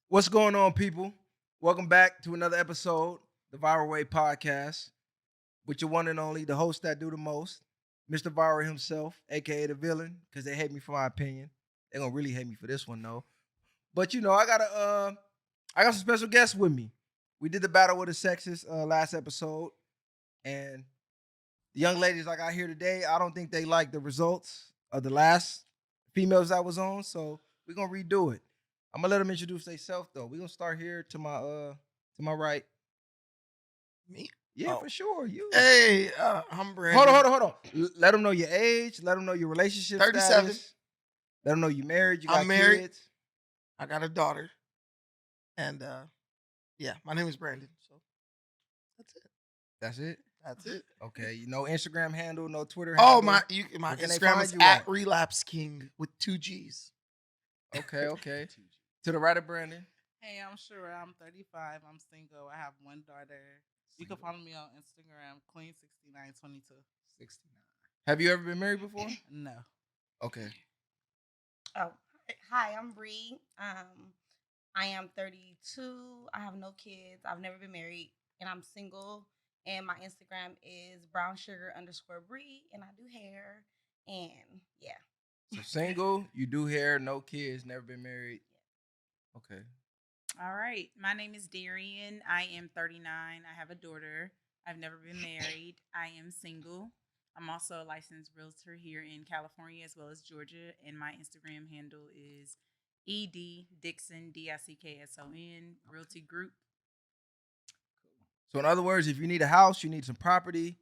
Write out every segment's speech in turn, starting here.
What's going on, people? Welcome back to another episode, the Viral Way Podcast, with your one and only, the host that do the most, Mr. Viral himself, aka the villain, because they hate me for my opinion. They're gonna really hate me for this one though. But I got some special guests with me. We did the battle with the sexes last episode, and the young ladies I got here today, I don't think they like the results of the last females that was on, so we're gonna redo it. I'm gonna let them introduce themselves though. We're gonna start here to my right. Me? Yeah, Oh. for sure. You Hey, I'm Brandon. hold on. Let them know your age. Let them know your relationship 37. status. Let them know you married. You got I'm married. kids. I got a daughter. And yeah, my name is Brandon. So that's it. That's it. That's it. Okay. No Instagram handle, no Twitter Oh, handle. my Where can they Instagram find is you at at? Relapse King with 2 G's. Okay. To the right of Brandon. Hey, I'm sure I'm 35. I'm single. I have one daughter. You can follow me on Instagram, Queen6922. 69. Have you ever been married before? No. Okay. Oh, hi, I'm Bree. I am 32. I have no kids. I've never been married, and I'm single. And my Instagram is brownsugar_Bree, and I do hair. And yeah, So single, you do hair, no kids, never been married. Okay. All right. My name is Darian. I am 39. I have a daughter. I've never been married. I am single. I'm also a licensed realtor here in California as well as Georgia. And my Instagram handle is ED Dickson, Realty Group. So in other words, if you need a house, you need some property,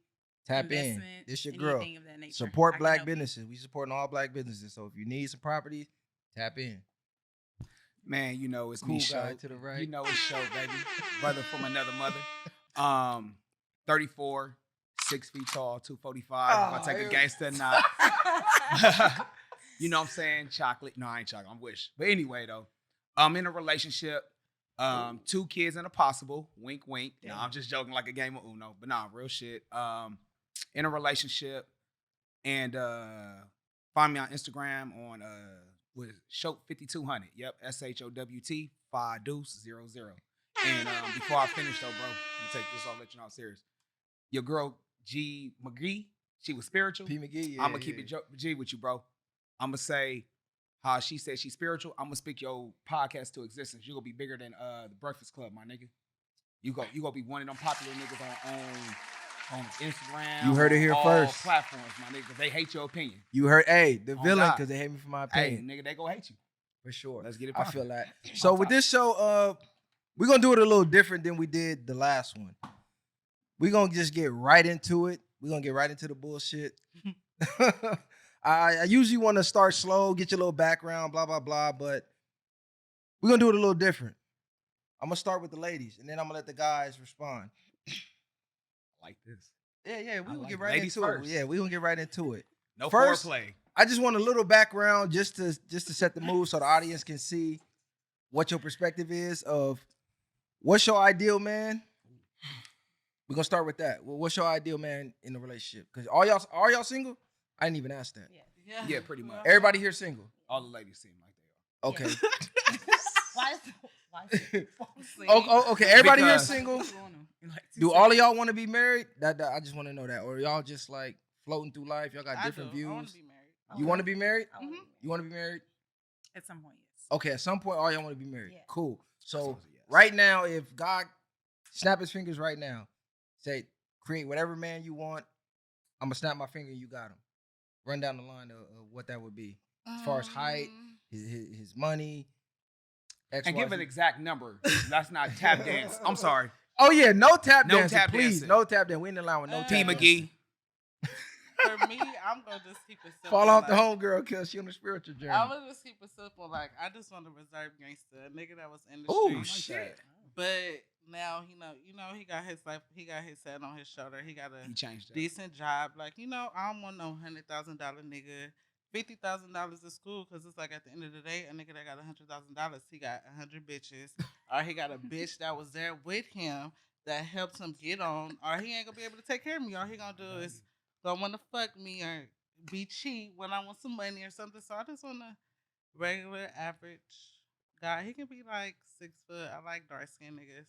tap in. Investments, This your girl. anything of that nature. Support I can black help you. businesses. We supporting all black businesses. So if you need some property, tap in. Man, you know it's Cool me, guy show. to the right. You know it's show, baby. Brother from another mother. 34, 6 feet tall, 245. If I take a gangster or not. You know what I'm saying? Chocolate. No, I ain't chocolate. I'm Wish. But anyway, though, I'm in a relationship. 2 kids and a possible. Wink, wink. No, I'm just joking like a game of Uno. But nah, real shit. In a relationship. And find me on Instagram on with Show 5200. Yep, SHOWT 5-0-0. And before I finish though, bro, let me take this off, let you know I'm serious. Your girl G McGee, she was spiritual. P. McGee, yeah. I'm gonna keep it G with you, bro. I'm gonna say how she said she's spiritual. I'm gonna speak your podcast to existence. You're gonna be bigger than the Breakfast Club, my nigga. You gonna be one of them popular niggas on Instagram. You heard it here all first. Platforms, my nigga. They hate your opinion. You heard, hey, the Oh, villain, God. because they hate me for my Hey, opinion. nigga, they gonna hate you. For sure. Let's get it I poppin'. feel that. So with this show, we're gonna do it a little different than we did the last one. We're gonna just get right into it. We're gonna get right into the bullshit. I usually want to start slow, get your little background, blah, blah, blah, but we're gonna do it a little different. I'm gonna start with the ladies, and then I'm gonna let the guys respond. Like this. Yeah, we I gonna like get right ladies into first. it. Yeah, we gonna get right into it. No First- foreplay. I just want a little background just to set the mood so the audience can see what your perspective is of what's your ideal man. We're gonna start with that. Well, what's your ideal man in a relationship? Because are y'all single? I didn't even ask that. yeah. Yeah, pretty much. Everybody here single. All the ladies seem like they are. Okay. Why is Okay. Everybody here Because- single. What's going on? Do all of y'all want to be married? That I just want to know that, or y'all just like floating through life? Y'all got I different do. I want views. to be married. You want to be married? I wanna be You want to be married? At some point, yes. Okay, at some point, all y'all want to be married. Yeah. Cool. So Sounds a yes. right now, if God snap his fingers right now, say create whatever man you want, I'm gonna snap my finger and you got him. Run down the line of what that would be as far as height, his money, X, And Y, give an Z. exact number. That's not tap dance. I'm sorry. Oh yeah, no tap No dancing, tap please. dancing. No tap dancing. We in the line with no P. tap P. dancing. McGee. For me, I'm gonna just keep it simple. Fall off the like, homegirl because she on the spiritual journey. I'm gonna just keep it simple. Like I just want to reserve gangster, a nigga that was in the Oh streets. shit. But now he got his life. He got his head on his shoulder. He got a He changed that. decent job. Like I don't want no $100,000 nigga. $50,000 is school because it's like at the end of the day, a nigga that got $100,000, he got 100 bitches, or he got a bitch that was there with him that helped him get on, or he ain't gonna be able to take care of me. All he gonna do is gonna want to fuck me or be cheap when I want some money or something. So I just want a regular, average God, he can be like 6 foot. I like dark skinned niggas.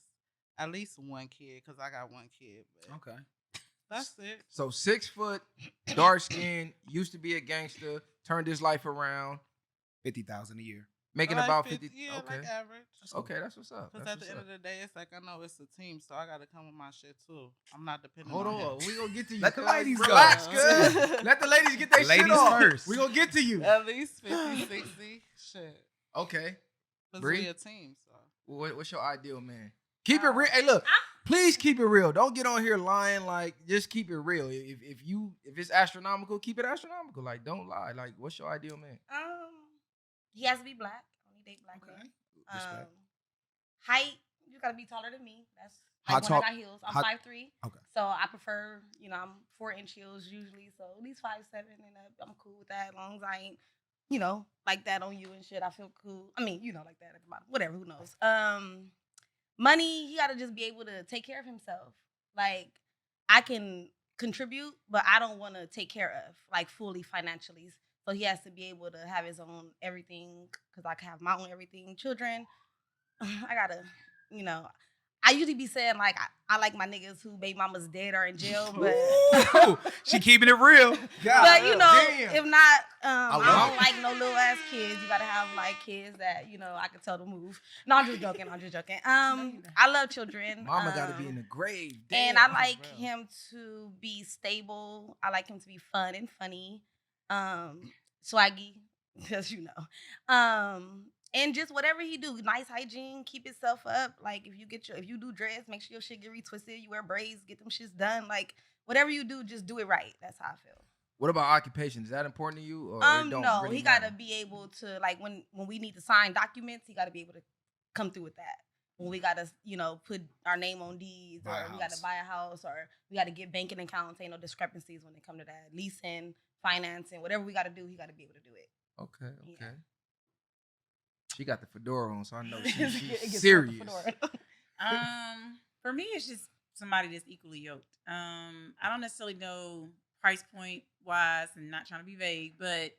At least one kid, cause I got one kid. But Okay. that's it. So 6 foot, dark skin, used to be a gangster, turned his life around, 50,000 a year. making Like about 50, 50. yeah, okay. like average. Okay, that's what's up. Cause That's at the what's end up. of the day, it's like I know it's a team, so I gotta come with my shit too. I'm not dependent Hold on on, him. we gonna get to you. Let the cuz. ladies go. Relax, cuz. Let the ladies get their shit Ladies off. first. We gonna get to you. At least 50, 60. Shit. Okay. Cause Bree? we a team, so. What's your ideal man? Keep it real. Hey, look, please keep it real. Don't get on here lying. Like, just keep it real. If it's astronomical, keep it astronomical. Like, don't lie. Like, what's your ideal man? He has to be black. I only date black men. Respect. Height, you gotta be taller than me. That's How like when tall- I got heels. I'm how- 5'3". Okay. So I prefer, I'm 4-inch heels usually. So at least 5'7" and up. I'm cool with that as long as I ain't, like that on you and shit. I feel cool. I mean, like that at the bottom. Whatever, who knows? Money, he gotta just be able to take care of himself. Like, I can contribute, but I don't wanna take care of, like, fully financially. So he has to be able to have his own everything, because I can have my own everything. Children, I gotta, I usually be saying, like, I like my niggas who baby mamas dead or in jail, but Ooh, she keeping it real. but damn. if not, I love don't it. like no little ass kids. You gotta have like kids that I can tell to move. No, I'm just joking. I love children. Mama got to be in the grave. And Damn. I like him to be stable. I like him to be fun and funny, swaggy, because and just whatever he do, nice hygiene, keep himself up. Like, if you do dreads, make sure your shit get retwisted. You wear braids, get them shits done. Like, whatever you do, just do it right. That's how I feel. What about occupation? Is that important to you? Or it don't No, really he matter? gotta be able to, like, when we need to sign documents, he gotta be able to come through with that. When we gotta, put our name on deeds, Buy a or we gotta house. buy a house, or we gotta get banking accounts, ain't no discrepancies when it come to that. Leasing, financing, whatever we gotta do, he gotta be able to do it. Okay. Yeah. She got the fedora on, so I know It she's gets with the serious. fedora. For me, it's just somebody that's equally yoked. I don't necessarily know price point wise, and not trying to be vague, but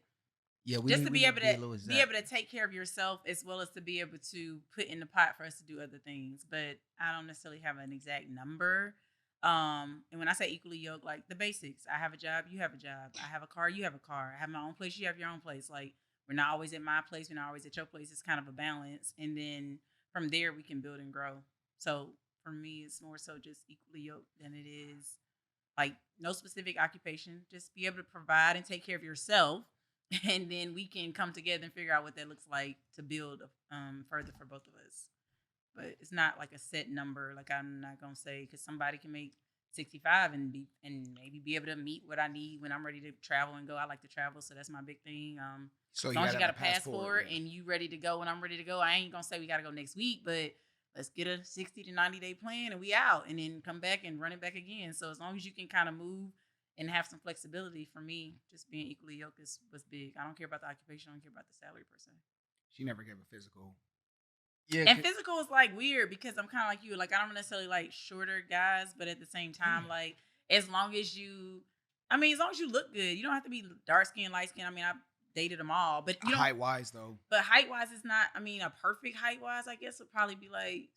Yeah, just to be able need a little to exact. take care of yourself, as well as to be able to put in the pot for us to do other things. But I don't necessarily have an exact number. And when I say equally yoked, like the basics, I have a job, you have a job. I have a car, you have a car. I have my own place, you have your own place. Like, we're not always at my place, we're not always at your place. It's kind of a balance. And then from there, we can build and grow. So for me, it's more so just equally yoked than it is like no specific occupation. Just be able to provide and take care of yourself. And then we can come together and figure out what that looks like to build further for both of us. But it's not like a set number. Like, I'm not gonna say, because somebody can make 65 and maybe be able to meet what I need when I'm ready to travel and go. I like to travel, so that's my big thing. So as long as you gotta got a have passport yeah. and you ready to go when I'm ready to go, I ain't gonna say we gotta go next week, but let's get a 60 to 90-day plan and we out, and then come back and run it back again. So as long as you can kind of move and have some flexibility, for me, just being equally yoked was big. I don't care about the occupation. I don't care about the salary per se. She never gave a physical. Yeah, And physical is like weird because I'm kind of like you. Like, I don't necessarily like shorter guys, but at the same time, like, as long as you look good, you don't have to be dark skin, light skin. I mean, I've dated them all, but you don't. Height wise though. But height wise, it's not. I mean, a perfect height wise, I guess, would probably be like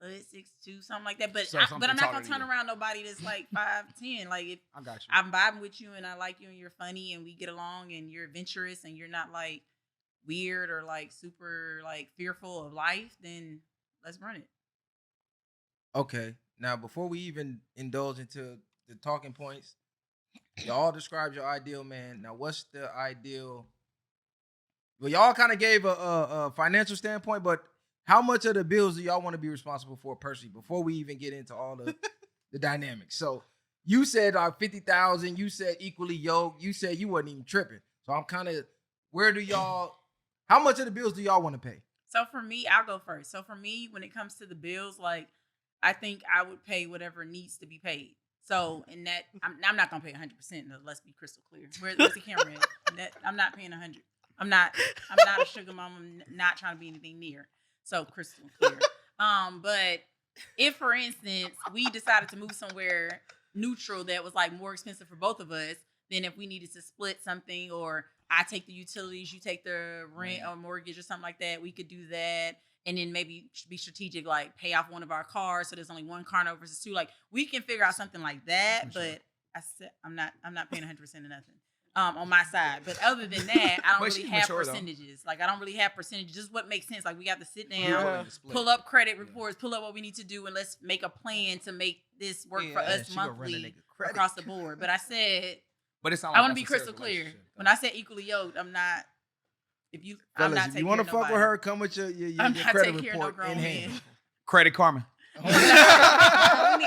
6'2", something like that. But So I'm something not taller gonna than turn you. around nobody that's like 5'10". Like, if I got you. I'm vibing with you and I like you and you're funny and we get along and you're adventurous and you're not like weird or like super like fearful of life, then let's run it. Okay. Now, before we even indulge into the talking points, y'all described your ideal man. Now, what's the ideal? Well, y'all kind of gave a financial standpoint, but how much of the bills do y'all want to be responsible for personally before we even get into all the dynamics? So you said 50,000. You said equally yoked. You said you wasn't even tripping. So I'm kind of, how much of the bills do y'all want to pay? So for me, I'll go first. So for me, when it comes to the bills, like, I think I would pay whatever needs to be paid. So in that, I'm not gonna pay 100%. Let's be crystal clear. Where's the camera at? I'm not paying 100. I'm not a sugar mama. I'm not trying to be anything near. So crystal clear. But if, for instance, we decided to move somewhere neutral that was like more expensive for both of us, then if we needed to split something, or I take the utilities, you take the rent or mortgage or something like that. We could do that. And then maybe be strategic, like pay off one of our cars so there's only one car no versus two. Like we can figure out something like that, but I said I'm not paying 100% of nothing. On my side, but other than that, I don't really have percentages. Like I don't really have percentages. Just what makes sense. Like we got to sit down, pull up credit reports, pull up what we need to do, and let's make a plan to make this work for us monthly across the board. But I said, but it's I want to be crystal clear. When I said equally yoked, I'm not. If you, Fellas, I'm not if taking you want to fuck nobody. with her, come with your I'm not credit taking care of no report grown in hand. man. Credit Karma.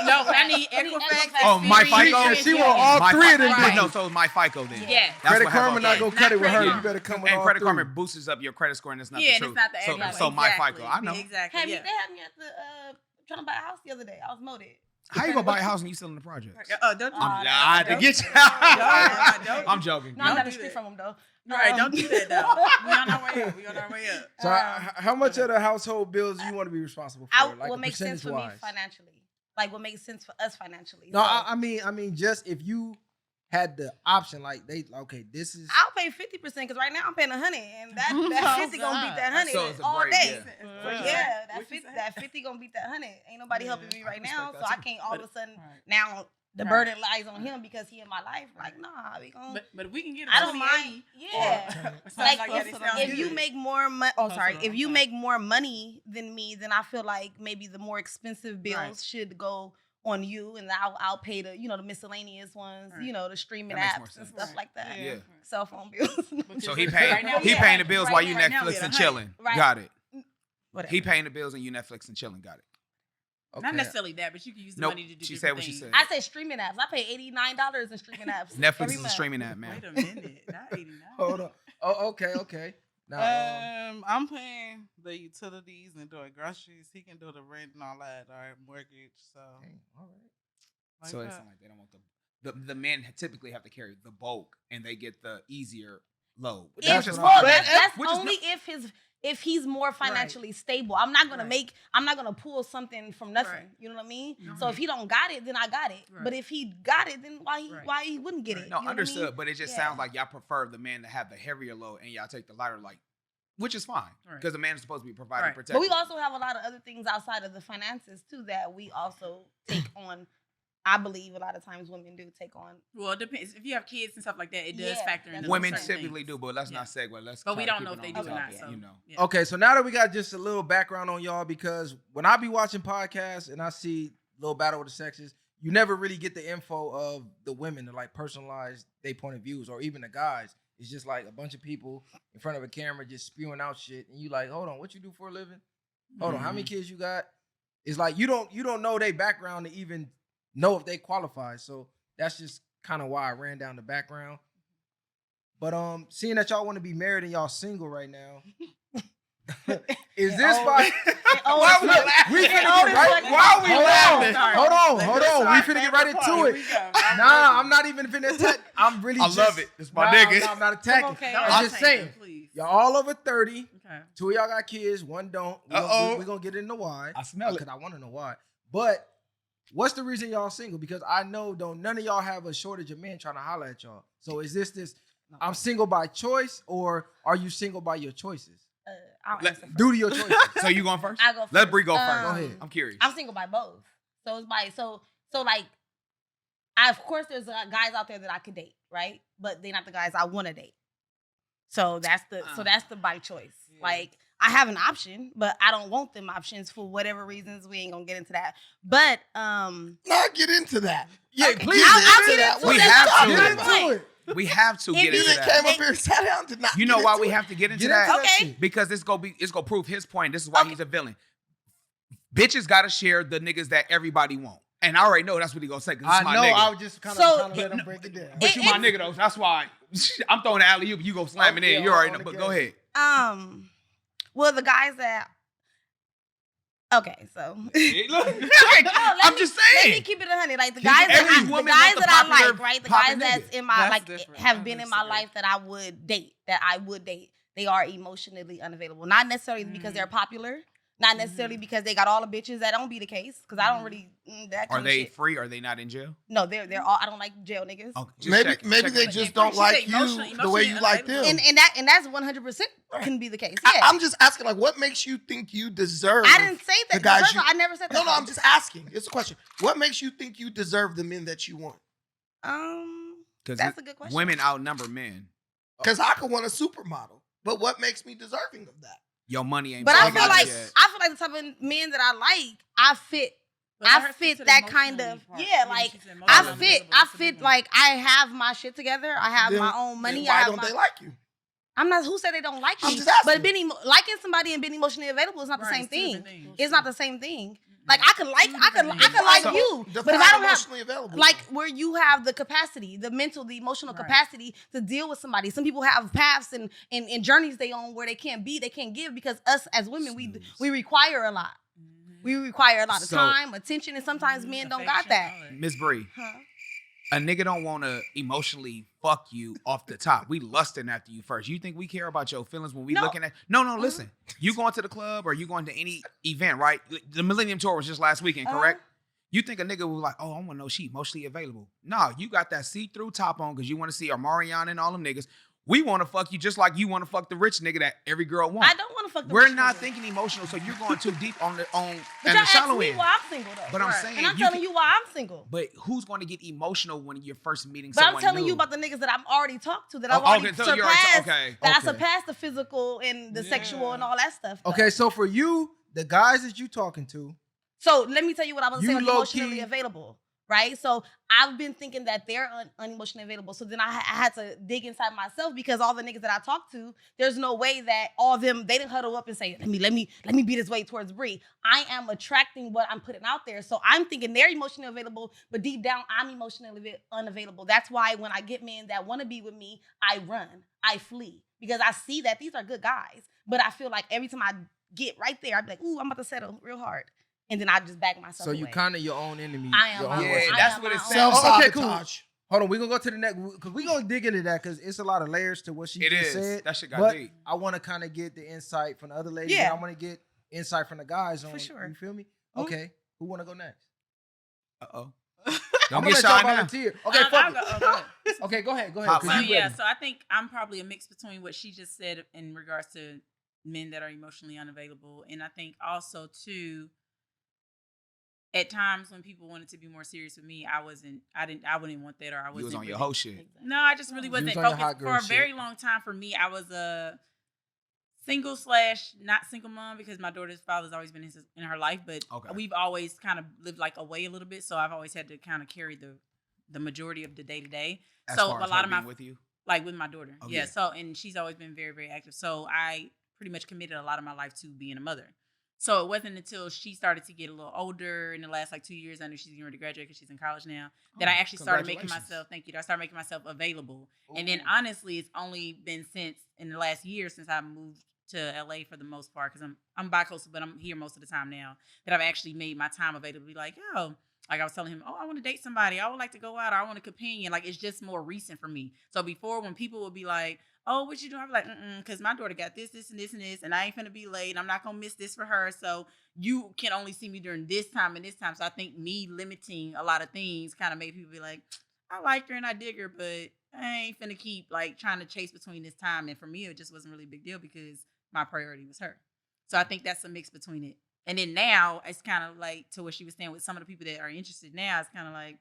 No, I need Equifax. Oh, my Experience, FICO? She want all My three of them. Right. No, so my FICO then. Yeah. That's Credit what Karma happened. not gonna cut it with her. Credit You better come with And all Credit three. Karma boosts up your credit score, and it's not Yeah, the and truth. it's not the exactly. So my FICO, I know. Exactly. Have you? Yeah. They had me at the trying to buy a house the other day. I was molded. How you gonna buy a house and you still in the project? Don't do I had to don't- get you. don't- I'm joking. No, I'm Don't down the do street that. from them though. Right, don't do that though. We on our way up. We on our way up. So how much of the household bills do you want to be responsible for? Like What makes sense for me percentage-wise? financially? Like what makes sense for us financially? No, So, I mean, just if you had the option, like this is. I'll pay 50% because right now I'm paying 100, and that 50 gonna beat that 100 So it's a all break, day. yeah. Yeah, that 50 gonna beat that 100. Ain't nobody helping me right now, so I can't all of a sudden now the burden lies on him because he in my life. Like, nah, we gonna. But we can get. I don't mind. Yeah, Like, if you make more money, if you make more money than me, then I feel like maybe the more expensive bills should go on you, and I'll pay the the miscellaneous ones, the streaming That makes more apps and sense. stuff like that. Yeah. Cell phone bills. So he paying Yeah. paying the bills while you Right now, Netflix yeah, and the chilling. Right. Got it. Whatever. He paying the bills and you Netflix and chilling. Got it. Okay. Not necessarily that, but you can use the Nope. money to do She different said what she things. said. I say streaming apps. I pay $89 in streaming apps. Netflix every is a month. streaming app, man. Wait a minute, not 89. Hold on. Oh, okay. Now, I'm paying the utilities and doing groceries. He can do the rent and all that, or mortgage. So, all right. like So that. it's not like they don't want the men typically have to carry the bulk and they get the easier load. That's That's what I'm- which is only if he's more financially stable. I'm not gonna pull something from nothing. Right. You know what I mean? Mhm. So if he don't got it, then I got it. Right. But if he got it, then why Right. he wouldn't get it? No, You know what I understood. mean? But it just Yeah. sounds like y'all prefer the man to have the heavier load and y'all take the lighter, like, which is fine Right. because the man is supposed to be providing Right. protection. But we also have a lot of other things outside of the finances too that we also take on. I believe a lot of times women do take on. Well, it depends. If you have kids and stuff like that, it does Yeah, factor into Women certain typically things. do, but let's Yeah. not segue. Let's. But we try to don't keep know it if they on do or not. topic, So you know. yeah. Okay, so now that we got just a little background on y'all, because when I be watching podcasts and I see Little Battle of the Sexes, you never really get the info of the women to like personalize their point of views, or even the guys. It's just like a bunch of people in front of a camera just spewing out shit, and you like, hold on, what you do for a living? Hold on, how many kids you got? It's like you don't know their background to even know if they qualify. So that's just kind of why I ran down the background. But seeing that y'all want to be married and y'all single right now, is this why? Why we laughing? We finna get right. Why we laughing? Hold on. We finna get right into it. Nah, I'm not even finna attack. I'm really. I just, love it. It's my nah, nigga. nah, I'm not attacking. Okay. I'm just saying. Please. Y'all all over 30. Okay. 2 of y'all got kids. 1 don't. Uh-oh. We're gonna get into why. I smell it. Because I want to know why. But what's the reason y'all single? Because I know none of y'all have a shortage of men trying to holler at y'all. So is this I'm single by choice, or are you single by your choices? I'll Let- answer first. Due to your choices. So you going first? I go first. Let Bree go first. Go ahead. I'm curious. I'm single by both. So it's by so like of course there's guys out there that I could date, right? But they're not the guys I want to date. So that's the by choice. Yeah. Like I have an option, but I don't want them options for whatever reasons. We ain't gonna get into that. But Not get into that. Yeah, okay, please I'll get get into into We it. have That's to. my Get point. into it. We have to If get you into You that. came up here and sat down to not You get know why into we it. have to get into Get that? into that Okay. shit. Because it's gonna prove his point. This is why he's a villain. Bitches gotta share the niggas that everybody want. And I already know that's what he gonna say, because I it's my know. nigga. I was just kind So- of let him break it down. But you my nigga though, so that's why I'm throwing the alley oop, you go slam it in. You already know, but go ahead. Well, the guys that okay, so I'm just Let me saying. keep it 100. Like the He- guys every that woman wants the I popular like, right? The poppin' guys that's nigga. in my That's like different. have I been in my disagree. life that I would date. They are emotionally unavailable. Not necessarily because they're popular, Not necessarily because they got all the bitches. That don't be the case. Because I don't really that Are kind they of shit. free? Are they not in jail? No, they're all. I don't like jail niggas. Okay, just checking, Maybe checking. they But just then don't she like said you the way you like them. And that's 100% can be the case. Yeah. I'm just asking, like, what makes you think you deserve? I didn't say that. the guys First you- of all, I never said that. No, I'm just asking. It's a question. What makes you think you deserve the men that you want? That's a good question. Women outnumber men. Because I could want a supermodel, but what makes me deserving of that? Your money ain't. But I talking feel like yet. the type of men that I like, I fit. But let her I speak fit to the that kind emotionally of part. yeah, like she said I emotionally fit. available. I That's a big fit one. like I have my shit together. I have Then- my own then money. Why I have don't my, they like you? I'm not. Who said they don't like I'm me? just asking. But liking somebody and being emotionally available is not the Right, same it's two thing. different things. It's not the same thing. Like I could like Two I could different I could things. like So, you, but define if I don't have emotionally available, like where you have the capacity, the mental, the emotional Right. capacity to deal with somebody. Some people have paths and journeys they own where they can't give because us as women we require a lot. We require a lot of So- time, attention, and sometimes men don't got that. Miss Bree, Huh? a nigga don't want to emotionally fuck you off the top. We lusting after you first. You think we care about your feelings when we No. looking at? No, listen. You going to the club or you going to any event, right? The Millennium Tour was just last weekend, correct? You think a nigga was like, oh, I want to know she emotionally available. No, you got that see-through top on because you want to see Omarion and all them niggas. We want to fuck you just like you want to fuck the rich nigga that every girl wants. I don't want to fuck the We're rich not nigga. thinking emotional, so you're going too deep on But and y'all the asked shallow me end. why I'm single though. But I'm Right. saying, And I'm you telling can- you why I'm single. But who's going to get emotional when you're first meeting But someone I'm telling new? you about the niggas that I've already talked to, that I've Oh, already okay, so surpassed. you're already- okay. That I Okay. surpassed the physical and the sexual and all that stuff. Okay, so for you, the guys that you talking to, So let me tell you what I was You saying with low-key- emotionally available, right? So I've been thinking that they're unemotionally available. So then I had to dig inside myself because all the niggas that I talked to, there's no way that all of them, they didn't huddle up and say, let me be this way towards Bree. I am attracting what I'm putting out there. So I'm thinking they're emotionally available, but deep down I'm emotionally unavailable. That's why when I get men that want to be with me, I run, I flee because I see that these are good guys. But I feel like every time I get right there, I'd be like, ooh, I'm about to settle real hard. And then I just back myself so you away. kind of your own enemy. I am your my own own- worst Yeah, I enemy. that's am what it my own- sounds Oh, okay, cool. Self-sabotage. Hold on, we're gonna go to the next because we're gonna dig into that because it's a lot of layers to what she It just is. said. That shit got but deep. I want to kind of get the insight from the other ladies. Yeah. And I want to get insight from the guys on. sure. You feel me? Mhm. Okay. Who want to go next? Uh-oh. I'm Don't gonna get let shy y'all now. volunteer. Okay, I'll fuck go- it. I'll go. Okay, go ahead. Hot 'cause So you line. yeah, ready. so I think I'm probably a mix between what she just said in regards to men that are emotionally unavailable, and I think also too, at times when people wanted to be more serious with me, I wouldn't want that, or I wasn't. You was on your really- whole shit. No, I just really You wasn't was on your focused hot girl for a shit. very long time. For me, I was a single / not single mom because my daughter's father's always been in her life, but Okay. we've always kind of lived like away a little bit, so I've always had to kind of carry the majority of the day to day. As So far a as lot her of my being with you. like with my daughter. Oh, yeah. yeah. So, and she's always been very, very active. So I pretty much committed a lot of my life to being a mother. So it wasn't until she started to get a little older in the last 2 years, I knew she's getting ready to graduate because she's in college now, that I actually started making Congratulations. myself, thank you, I started making myself available. And then Ooh. honestly, it's only been since in the last year since I moved to LA for the most part, because I'm bi-coastal, but I'm here most of the time now, that I've actually made my time available to be like, yo, like I was telling him, oh, I want to date somebody. I would like to go out, or I want a companion. Like, it's just more recent for me. So before, when people would be like, oh, what you doing? I'd be like, because my daughter got this, and this, and I ain't finna be late. I'm not gonna miss this for her. So you can only see me during this time and this time. So I think me limiting a lot of things kind of made people be like, I like her and I dig her, but I ain't finna keep like trying to chase between this time. And for me, it just wasn't really a big deal because my priority was her. So I think that's a mix between it. And then now it's kind of like to what she was saying with some of the people that are interested now. It's kind of like,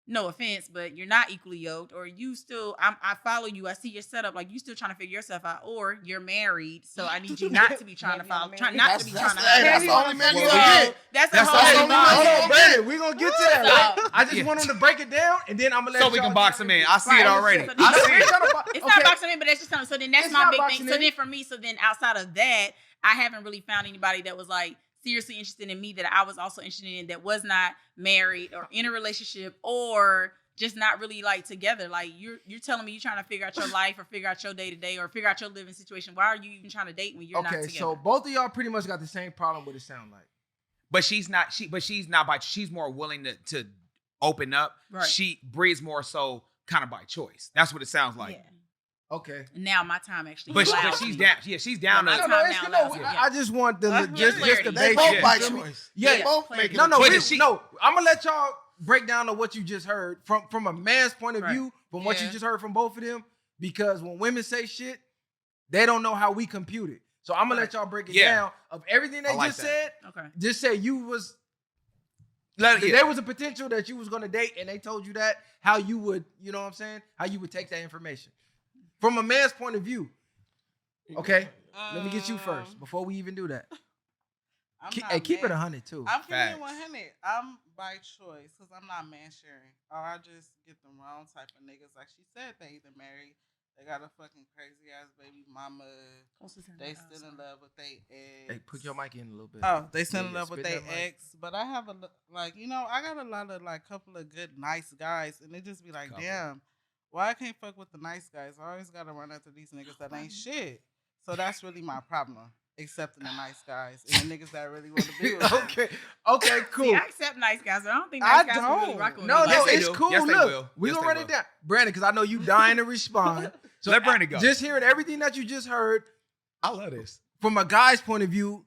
no offense, but you're not equally yoked, or you still, I follow you. I see your setup. Like, you still trying to figure yourself out, or you're married. So I need you not to be trying to follow, not to be trying to. That's the only man you Well, get. we That's That's a the whole only other man Hold you on, get. baby. We're gonna get to that. So- Right? I just Yeah. want him to break it down, and then I'm gonna let So we y'all can box jump him in. in. I see it Right. already. So I see We're it. trying to bo- It's okay. not boxing in, but that's just something. So then that's It's my not big boxing thing. So in. then for me, so then outside of that, I haven't really found anybody that was like seriously interested in me that I was also interested in, that was not married or in a relationship or just not really like together. Like, you're telling me you're trying to figure out your life or figure out your day to day or figure out your living situation. Why are you even trying to date when you're not Okay, together? so both of y'all pretty much got the same problem. What it sound like? But she's not. She's more willing to open up. Right. She Bree's more so kind of by choice. That's what it sounds like. Yeah. Okay. Now my time actually. But allows she's me. down. Yeah, she's down. Yeah, to, my time it's now no. allows me, I just want the just the clarity. They basic. both Yeah. by you feel me? choice. Yeah. They both Clarity. making No, a no, But choice. she- no. I'm gonna let y'all break down to what you just heard from a man's point of Right. view, from what you Yeah. just heard from both of them. Because when women say shit, they don't know how we compute it. So I'm gonna let y'all break it Yeah. down of everything they I like just that. said. Okay. Just say you was Let, yeah. there was a potential that you was gonna date, and they told you that how you would, you know what I'm saying? How you would take that information from a man's point of view. Okay, let me get you first before we even do that. I'm Keep, not hey, keep it man- 100 too. I'm keeping Facts. it 100. I'm by choice because I'm not man sharing. Or I just get the wrong type of niggas. Like she said, they either married, they got a fucking crazy ass baby mama, they still in love with they ex. Hey, put your mic in a little bit. Oh, they still Yeah, in yeah, love with spit their that mic. ex. But I have I got a lot of like couple of good nice guys, and it just be like, Couple. damn, why I can't fuck with the nice guys? I always gotta run after these niggas that ain't shit. So that's really my problem. Accepting the nice guys and the niggas that I really want to be with. Okay, cool. See, I accept nice guys, but I don't think I nice guys will really don't. rock with No, me. Yes, no, they it's do. cool. Yes, they Look, will. we Yes, gonna they run it will. down, Brandon, because I know you dying to respond. So Let Brandon go. Just hearing everything that you just heard I love this. from a guy's point of view,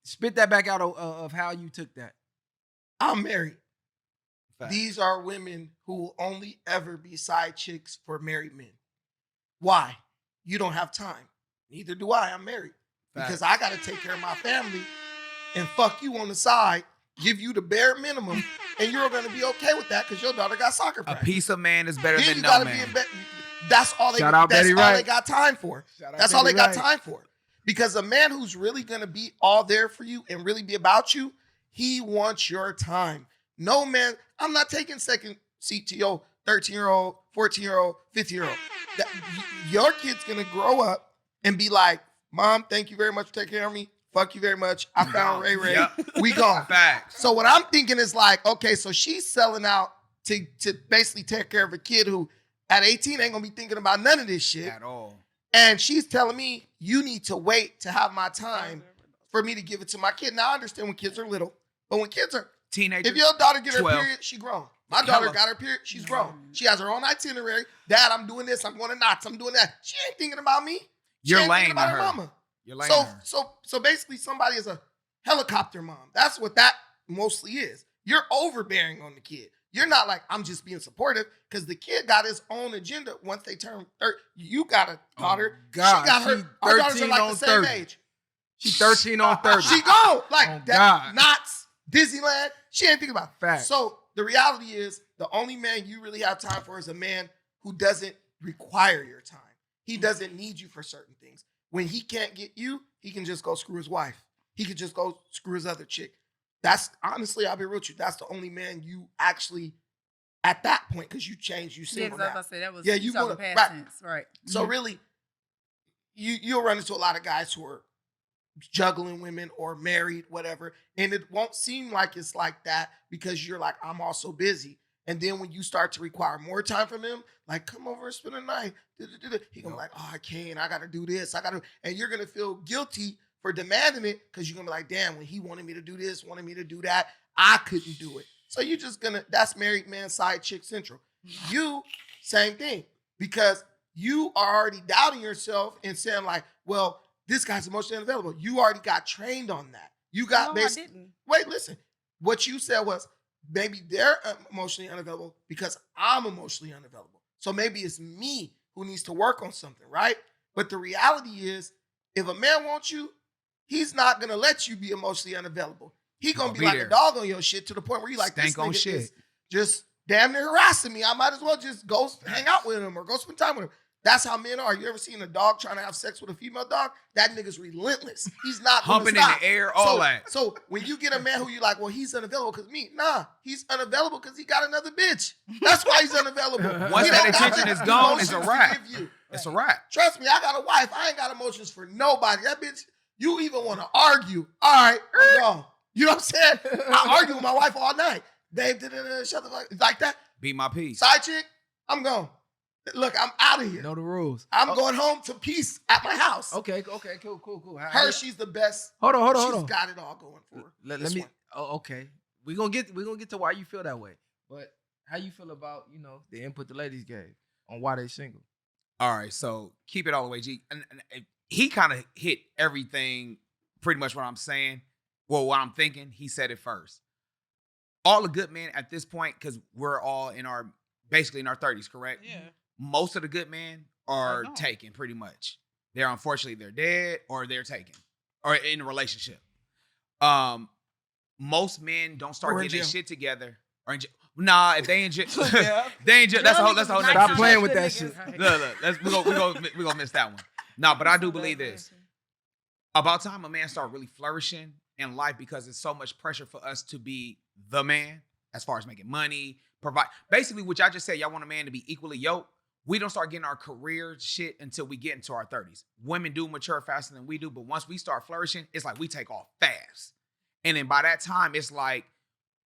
spit that back out of how you took that. I'm married. Facts. These are women who will only ever be side chicks for married men. Why? You don't have time. Neither do I. I'm married. Because I got to take care of my family and fuck you on the side, give you the bare minimum, and you're going to be okay with that because your daughter got soccer A practice. piece of man is better Then than you no gotta man. be in bed. That's all they. Shout out That's Betty all Wright. they got time for. Shout out That's all they Betty got Wright. time for. Because a man who's really gonna be all there for you and really be about you, he wants your time. No man. I'm not taking second seat to your 13-year-old, 14-year-old, 15-year-old. Your kid's gonna grow up and be like, "Mom, thank you very much for taking care of me. Fuck you very much. I found Ray Ray. Yep. We gone." Facts. So what I'm thinking is like, okay, so she's selling out to basically take care of a kid who at 18 ain't gonna be thinking about none of this shit. At all. And she's telling me, you need to wait to have my time for me to give it to my kid. Now I understand when kids are little, but when kids are, Teenager. if your daughter get her 12. period, she grown. My daughter Hella. got her period, she's grown. She has her own itinerary. Dad, I'm doing this, I'm going to Knott's, I'm doing that. She ain't thinking about me. She You're ain't laying thinking to about her. her mama. You're laying to her. So basically somebody is a helicopter mom. That's what that mostly is. You're overbearing on the kid. You're not like, I'm just being supportive, because the kid got his own agenda once they turn 30. You got a daughter. God, she got her. she Our daughters are 13 like on the same 30. age. She 13 on 30. She go like Oh, that. God. Knott's, Disneyland. She ain't thinking about it. Facts. So the reality is, the only man you really have time for is a man who doesn't require your time. He doesn't need you for certain things. When he can't get you, he can just go screw his wife. He could just go screw his other chick. That's honestly, I'll be real with you. That's the only man you actually, at that point, because you changed, you Yeah, single because I now. was about to say that was Yeah, you you talking wanna- past right. tense, right? So Mhm. really, you'll run into a lot of guys who are juggling women or married, whatever, and it won't seem like it's like that because you're like, I'm also busy. And then when you start to require more time from him, like, come over and spend the night, he gonna be like, oh, I can't, I gotta do this, and you're gonna feel guilty for demanding it because you're gonna be like, damn, when he wanted me to do this, wanted me to do that, I couldn't do it. So you're just gonna, that's married man side chick central. You, same thing, because you are already doubting yourself and saying like, well, this guy's emotionally unavailable. You already got trained on that. You got No, I basically, didn't. wait, listen. What you said was, maybe they're emotionally unavailable because I'm emotionally unavailable. So maybe it's me who needs to work on something, right? But the reality is, if a man wants you, he's not gonna let you be emotionally unavailable. He gonna be like there. a dog on your shit to the point where you like, Stank this on nigga shit. is just damn near harassing me. I might as well just go hang out with him or go spend time with him. That's how men are. You ever seen a dog trying to have sex with a female dog? That nigga's relentless. He's not gonna Humping in stop. the air, all that. So when you get a man who you like, well, he's unavailable because me. Nah, he's unavailable because he got another bitch. That's why he's unavailable. Once He that don't got attention the is gone, it's a emotions to wrap. give you. It's a wrap. Trust me, I got a wife. I ain't got emotions for nobody. That bitch, you even want to argue. All right, I'm gone. You know what I'm saying? I argue with my wife all night. Babe, shut the fuck, like that. Beat my piece. Side chick, I'm gone. Look, I'm out of here. Know the rules. I'm going home to peace at my house. Okay, cool. Her, she's the best. Hold on. She's got it all going for her. Let This me. one. Oh, okay. We're gonna get to why you feel that way. But how you feel about the input the ladies gave on why they single? All right, so keep it all the way, G. And he kind of hit everything, pretty much what I'm saying. Well, what I'm thinking, he said it first. All the good men at this point, because we're all basically in our 30s, correct? Yeah. Most of the good men are gone. taken, pretty much. They're dead or they're taken or in a relationship. Most men don't start Or in getting their jail. shit together. Or in jail. Nah, if they in jail, Yeah. they in jail. That's a whole Real niggas nother not Stop shit. playing with good that niggas. shit. Look, we gonna miss that one. No, but I do believe this. About time a man start really flourishing in life because it's so much pressure for us to be the man as far as making money, provide. Basically, what y'all just said, y'all want a man to be equally yoked. We don't start getting our career shit until we get into our 30s. Women do mature faster than we do, but once we start flourishing, it's like we take off fast. And then by that time, it's like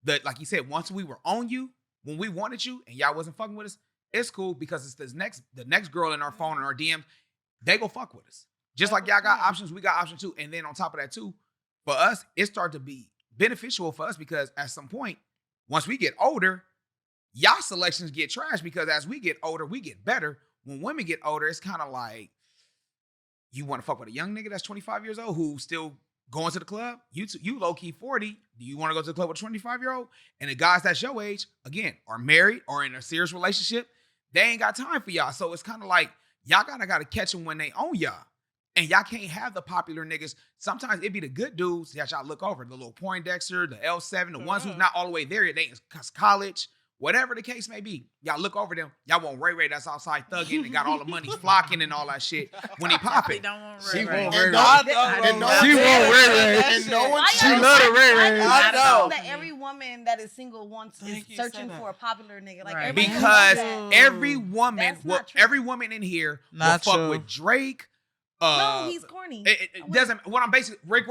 you said, once we were on you, when we wanted you and y'all wasn't fucking with us, it's cool because it's the next girl in our phone and our DM, they go fuck with us. Just like y'all got options, we got options too. And then on top of that too, for us, it started to be beneficial for us because at some point, once we get older, y'all selections get trashed because as we get older, we get better. When women get older, it's kind of like, you want to fuck with a young nigga that's 25 years old who's still going to the club? You low-key 40. Do you want to go to the club with a 25-year-old? And the guys that's your age, again, are married or in a serious relationship. They ain't got time for y'all. So it's kind of like, y'all gotta catch them when they own y'all. And y'all can't have the popular niggas. Sometimes it be the good dudes that y'all look over. The little Poindexter, the L7, the ones who's not all the way there yet. They in college, whatever the case may be. Y'all look over them. Y'all want Ray Ray that's outside thugging and got all the money flocking and all that shit when he popping. Don't want She Ray want Ray. Ray Ray. And no one She cares. want Ray Ray. And no one She cares. love the Ray Ray. I know. that every woman that is single wants Thank is you, say searching that. for a popular nigga. Like Right. everybody Because wants that. every woman, That's not true. every woman in here will Not fuck true. with Drake. No, he's corny. It doesn't. What I'm basically Rick.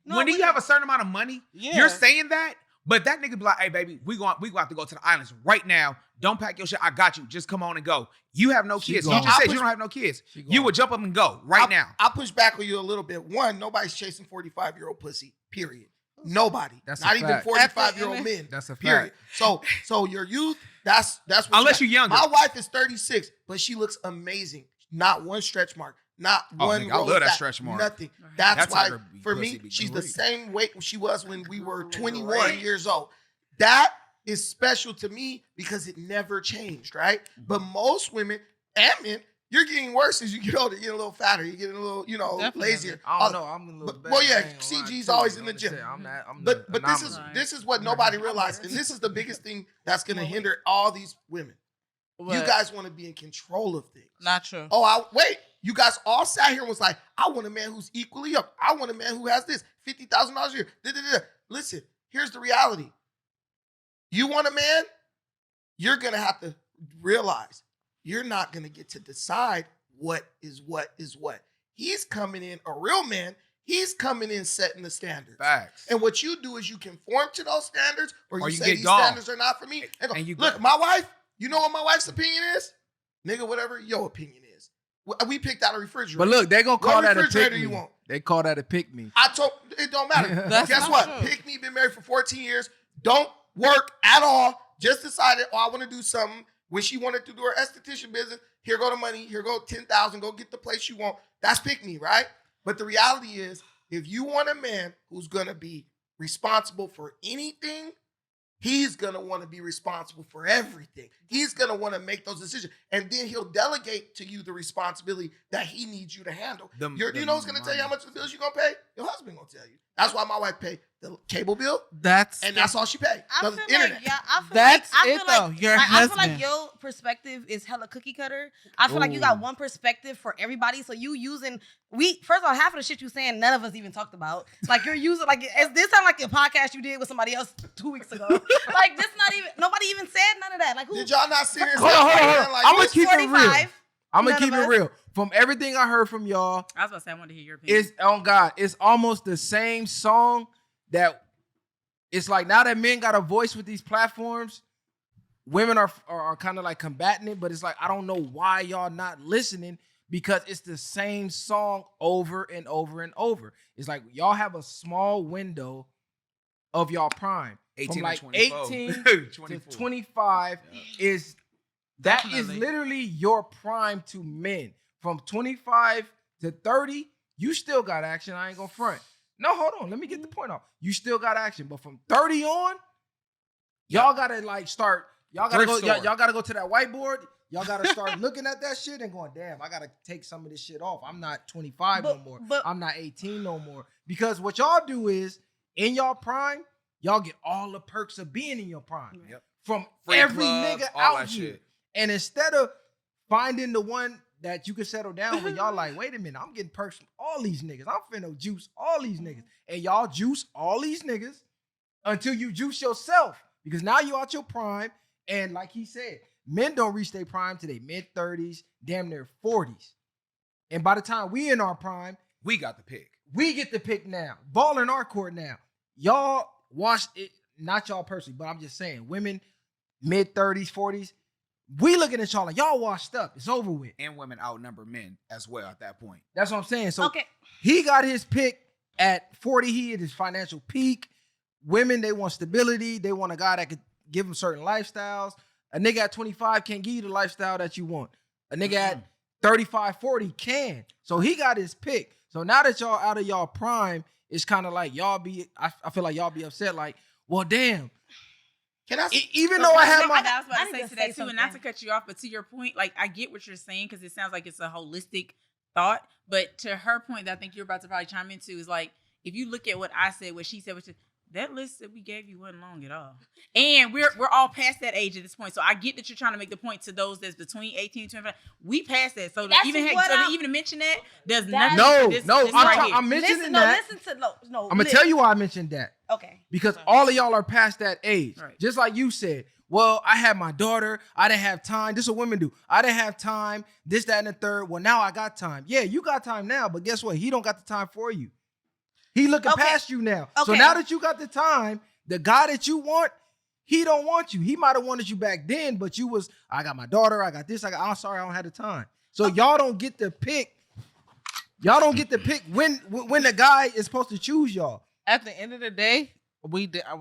No, When you wait. have a certain amount of money, Yeah. you're saying that, but that nigga be like, "Hey, baby, we going to have to go to the islands right now. Don't pack your shit. I got you. Just come on and go. You have no She kids. gone. You just I said push- you don't have no kids. She You gone. would jump up and go right now. I'll push back on you a little bit. One, nobody's chasing 45-year-old pussy, period. Nobody. That's not a even fact. 45-year-old men. That's a period. fact. So your youth, that's what Unless you you're got. younger. My wife is 36, but she looks amazing. Not one stretch mark. Not Oh, one. nigga, I roll love of that fat, stretch mark. Nothing. That's That why, tiger for pussy me, be she's the great. same weight she was when we were 21 years old. That is special to me because it never changed, right? But most women and men, you're getting worse as you get older. You get a little fatter. You get a little, Definitely. lazier. I don't know. I'm a little But- better. well, yeah, I ain't gonna lie CG's to always you. in the I'm just gym. saying, I'm But the this is anomaly. this is what nobody realized, and this is the biggest thing that's going to hinder all these women. You What? guys want to be in control of things. Not true. Oh, wait. You guys all sat here and was like, I want a man who's equally up. I want a man who has this $50,000 a year. Da-da-da-da. Listen, here's the reality. You want a man, you're going to have to realize you're not going to get to decide what is what is what. He's coming in, a real man, he's coming in setting the standards. Facts. And what you do is you conform to those standards, or you you say get these gone. standards are not for me. And go, And you look, go. my wife, you know what my wife's opinion is? Nigga, whatever your opinion is. We picked out a refrigerator. But look, they gonna call What that a refrigerator pick you me. want? They call that a pick me. I told, it don't matter. That's Guess not what? true. Pick me, been married for 14 years, don't work at all, just decided, I want to do something. When she wanted to do her esthetician business, here go the money, here go 10,000, go get the place you want. That's pick me, right? But the reality is, if you want a man who's going to be responsible for anything, he's going to want to be responsible for everything. He's going to want to make those decisions. And then he'll delegate to you the responsibility that he needs you to handle. You know who's going to tell you how much the bills you're going to pay? Your husband going to tell you. That's why my wife paid the cable bill, That's and that's all she paid. I The feel internet. like, yeah, I feel That's like, I it, feel though. like, Your I feel like husband. your perspective is hella cookie cutter. I feel like you got Ooh. one perspective for everybody. So you using first of all, half of the shit you saying, none of us even talked about. Like you're using this sound like a podcast you did with somebody else 2 weeks ago. Like this not even nobody even said none of that. Like who? Did y'all not serious? Hold on. Like, I'ma who's keep it real. 45? I'm None gonna keep of it us. real. From everything I heard from y'all, I was about to say I wanted to hear your opinion. it's on God. It's almost the same song that it's like now that men got a voice with these platforms, women are kind of like combating it, but it's like I don't know why y'all not listening because it's the same song over and over and over. It's like y'all have a small window of y'all prime. 18 From to like 24. 18 to 24. 25 is That is Definitely. literally your prime to men. From 25 to 30, you still got action. I ain't gonna front. No, hold on. Let me get the point off. You still got action, but from 30 on, y'all gotta like start. Y'all gotta Thrift go. Y'all, store. y'all gotta go to that whiteboard. Y'all gotta start looking at that shit and going, damn, I gotta take some of this shit off. I'm not 25 no more. I'm not 18 no more. Because what y'all do is in y'all prime, y'all get all the perks of being in your prime. Yep. From Free every clubs, nigga all out that here. shit. And instead of finding the one that you can settle down with, y'all like, wait a minute, I'm getting perks from all these niggas. I'm finna juice all these niggas. And y'all juice all these niggas until you juice yourself. Because now you out your prime. And like he said, men don't reach their prime to their mid-30s, damn near 40s. And by the time we in our prime, We got the pick. we get the pick now. Ball in our court now. Y'all watch it, not y'all personally, but I'm just saying, women, mid-30s, 40s, we looking at y'all like, y'all washed up. It's over with. And women outnumber men as well at that point. That's what I'm saying. So Okay. he got his pick at 40. He at his financial peak. Women, they want stability. They want a guy that could give them certain lifestyles. A nigga at 25 can't give you the lifestyle that you want. A nigga at 35, 40 can. So he got his pick. So now that y'all out of y'all prime, it's kind of like y'all be, I feel like y'all be upset like, well, damn. Can I? Even though I have my, I was about I to need say to to say that too, and not to something. cut you off, but to your point, like I get what you're saying because it sounds like it's a holistic thought. But to her point, that I think you're about to probably chime into is like if you look at what I said, what she said, that list that we gave you wasn't long at all. And we're all past that age at this point. So I get that you're trying to make the point to those that's between 18 and 25. We passed that. So to That's even what I'm- even to mention that does That's- nothing for this, No, this I'm right ta- here. I'm mentioning Listen, that. listen to no. I'm gonna tell you why I mentioned that. Okay. Because all of y'all are past that age. Right. Just like you said, well, I had my daughter. I didn't have time. This is what women do. I didn't have time. This, that, and the third. Well, now I got time. Yeah, you got time now, but guess what? He don't got the time for you. He looking Okay. past you now. So Okay. now that you got the time, the guy that you want, he don't want you. He might have wanted you back then, but you was, I got my daughter. I got this. I'm sorry, I don't have the time. So y'all don't get to pick. Y'all don't get to pick when the guy is supposed to choose y'all. At the end of the day,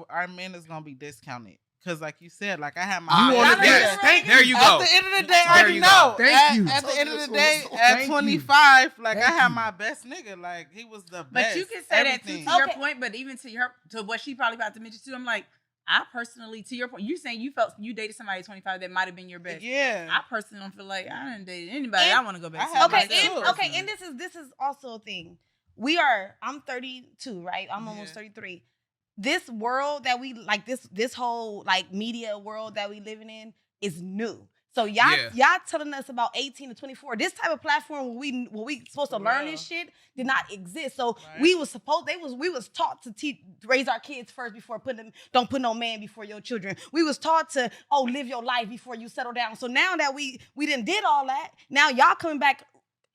our men is gonna be discounted because, like you said, like I had my. You wanna- Yes, there you At go. the end of the day, I There already you know. go. Thank you. At the end of the day, Thank at you. 25, like Thank I had you. my best nigga. Like he was the best. But you can say everything. that too to your Okay. point, but even to what she probably about to mention too, I'm like, I personally, to your point, you saying you felt you dated somebody at 25 that might have been your best. Yeah. I personally don't feel like I didn't date anybody. And- I want to go back I to. had Okay, myself. and this is also a thing. I'm 32, right? I'm almost Yeah. 33. This world that we like, this whole like media world that we living in is new. So y'all telling us about 18 to 24. This type of platform where we supposed to For learn real. this shit did not exist. So Right. we was taught to raise our kids first before don't put no man before your children. We was taught to live your life before you settle down. So now that we didn't did all that, now y'all coming back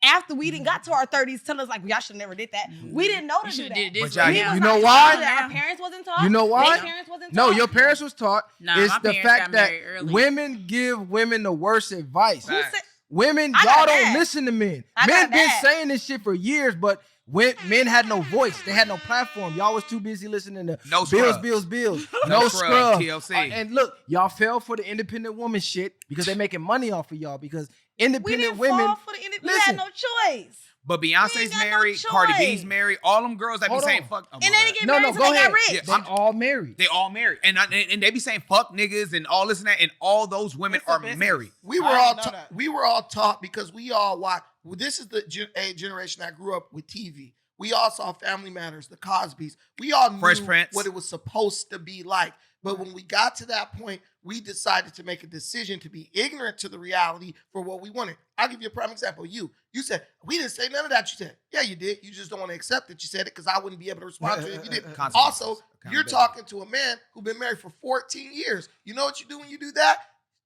after we didn't got to our 30s, telling us like y'all should never did that. We didn't know to do should that. have did this. But y'all- right you now. know We why? was not- Our parents wasn't taught. You know why? Their parents wasn't No, taught. your parents was taught. Nah, It's my the parents fact got that married early. women give women the worst advice. Who said? Women, I got y'all a don't dad. listen to men. I got Men a been dad. saying this shit for years, but when men had no voice, they had no platform. Y'all was too busy listening to No bills, scrubs. bills. No No scrubs, scrub. TLC. And look, y'all fell for the independent woman shit because they're making money off of y'all. Because We independent didn't women, fall for the we listen. had no choice. But We Beyonce's ain't got no married, Cardi B's choice. married, all them girls that be Hold saying on. fuck. Oh, And my they bad. didn't get no, married no, until go they ahead. got rich. Yeah, They all married. They all married, and they be saying fuck niggas and all this and that, and all those women It's a are business. married. We were I all didn't know that. we were all taught because we all watch. Well, this is the generation that grew up with TV. We all saw Family Matters, the Cosbys. We all knew Fresh Prince. what it was supposed to be like. But when we got to that point, we decided to make a decision to be ignorant to the reality for what we wanted. I'll give you a prime example. You said, we didn't say none of that. You said, yeah, you did. You just don't want to accept that you said it because I wouldn't be able to respond to it if you didn't. Consequences. Also, you're Accountability. talking to a man who's been married for 14 years. You know what you do when you do that?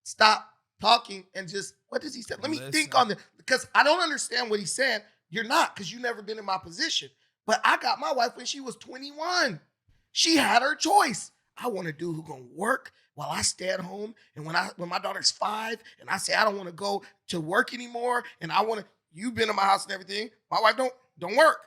Stop talking and just, what does he say? Let me Listen. think on this because I don't understand what he's saying. You're not because you've never been in my position. But I got my wife when she was 21. She had her choice. I want a dude who's gonna work while I stay at home. And when my daughter's 5 and I say I don't want to go to work anymore, and I want to, you've been in my house and everything. My wife don't work.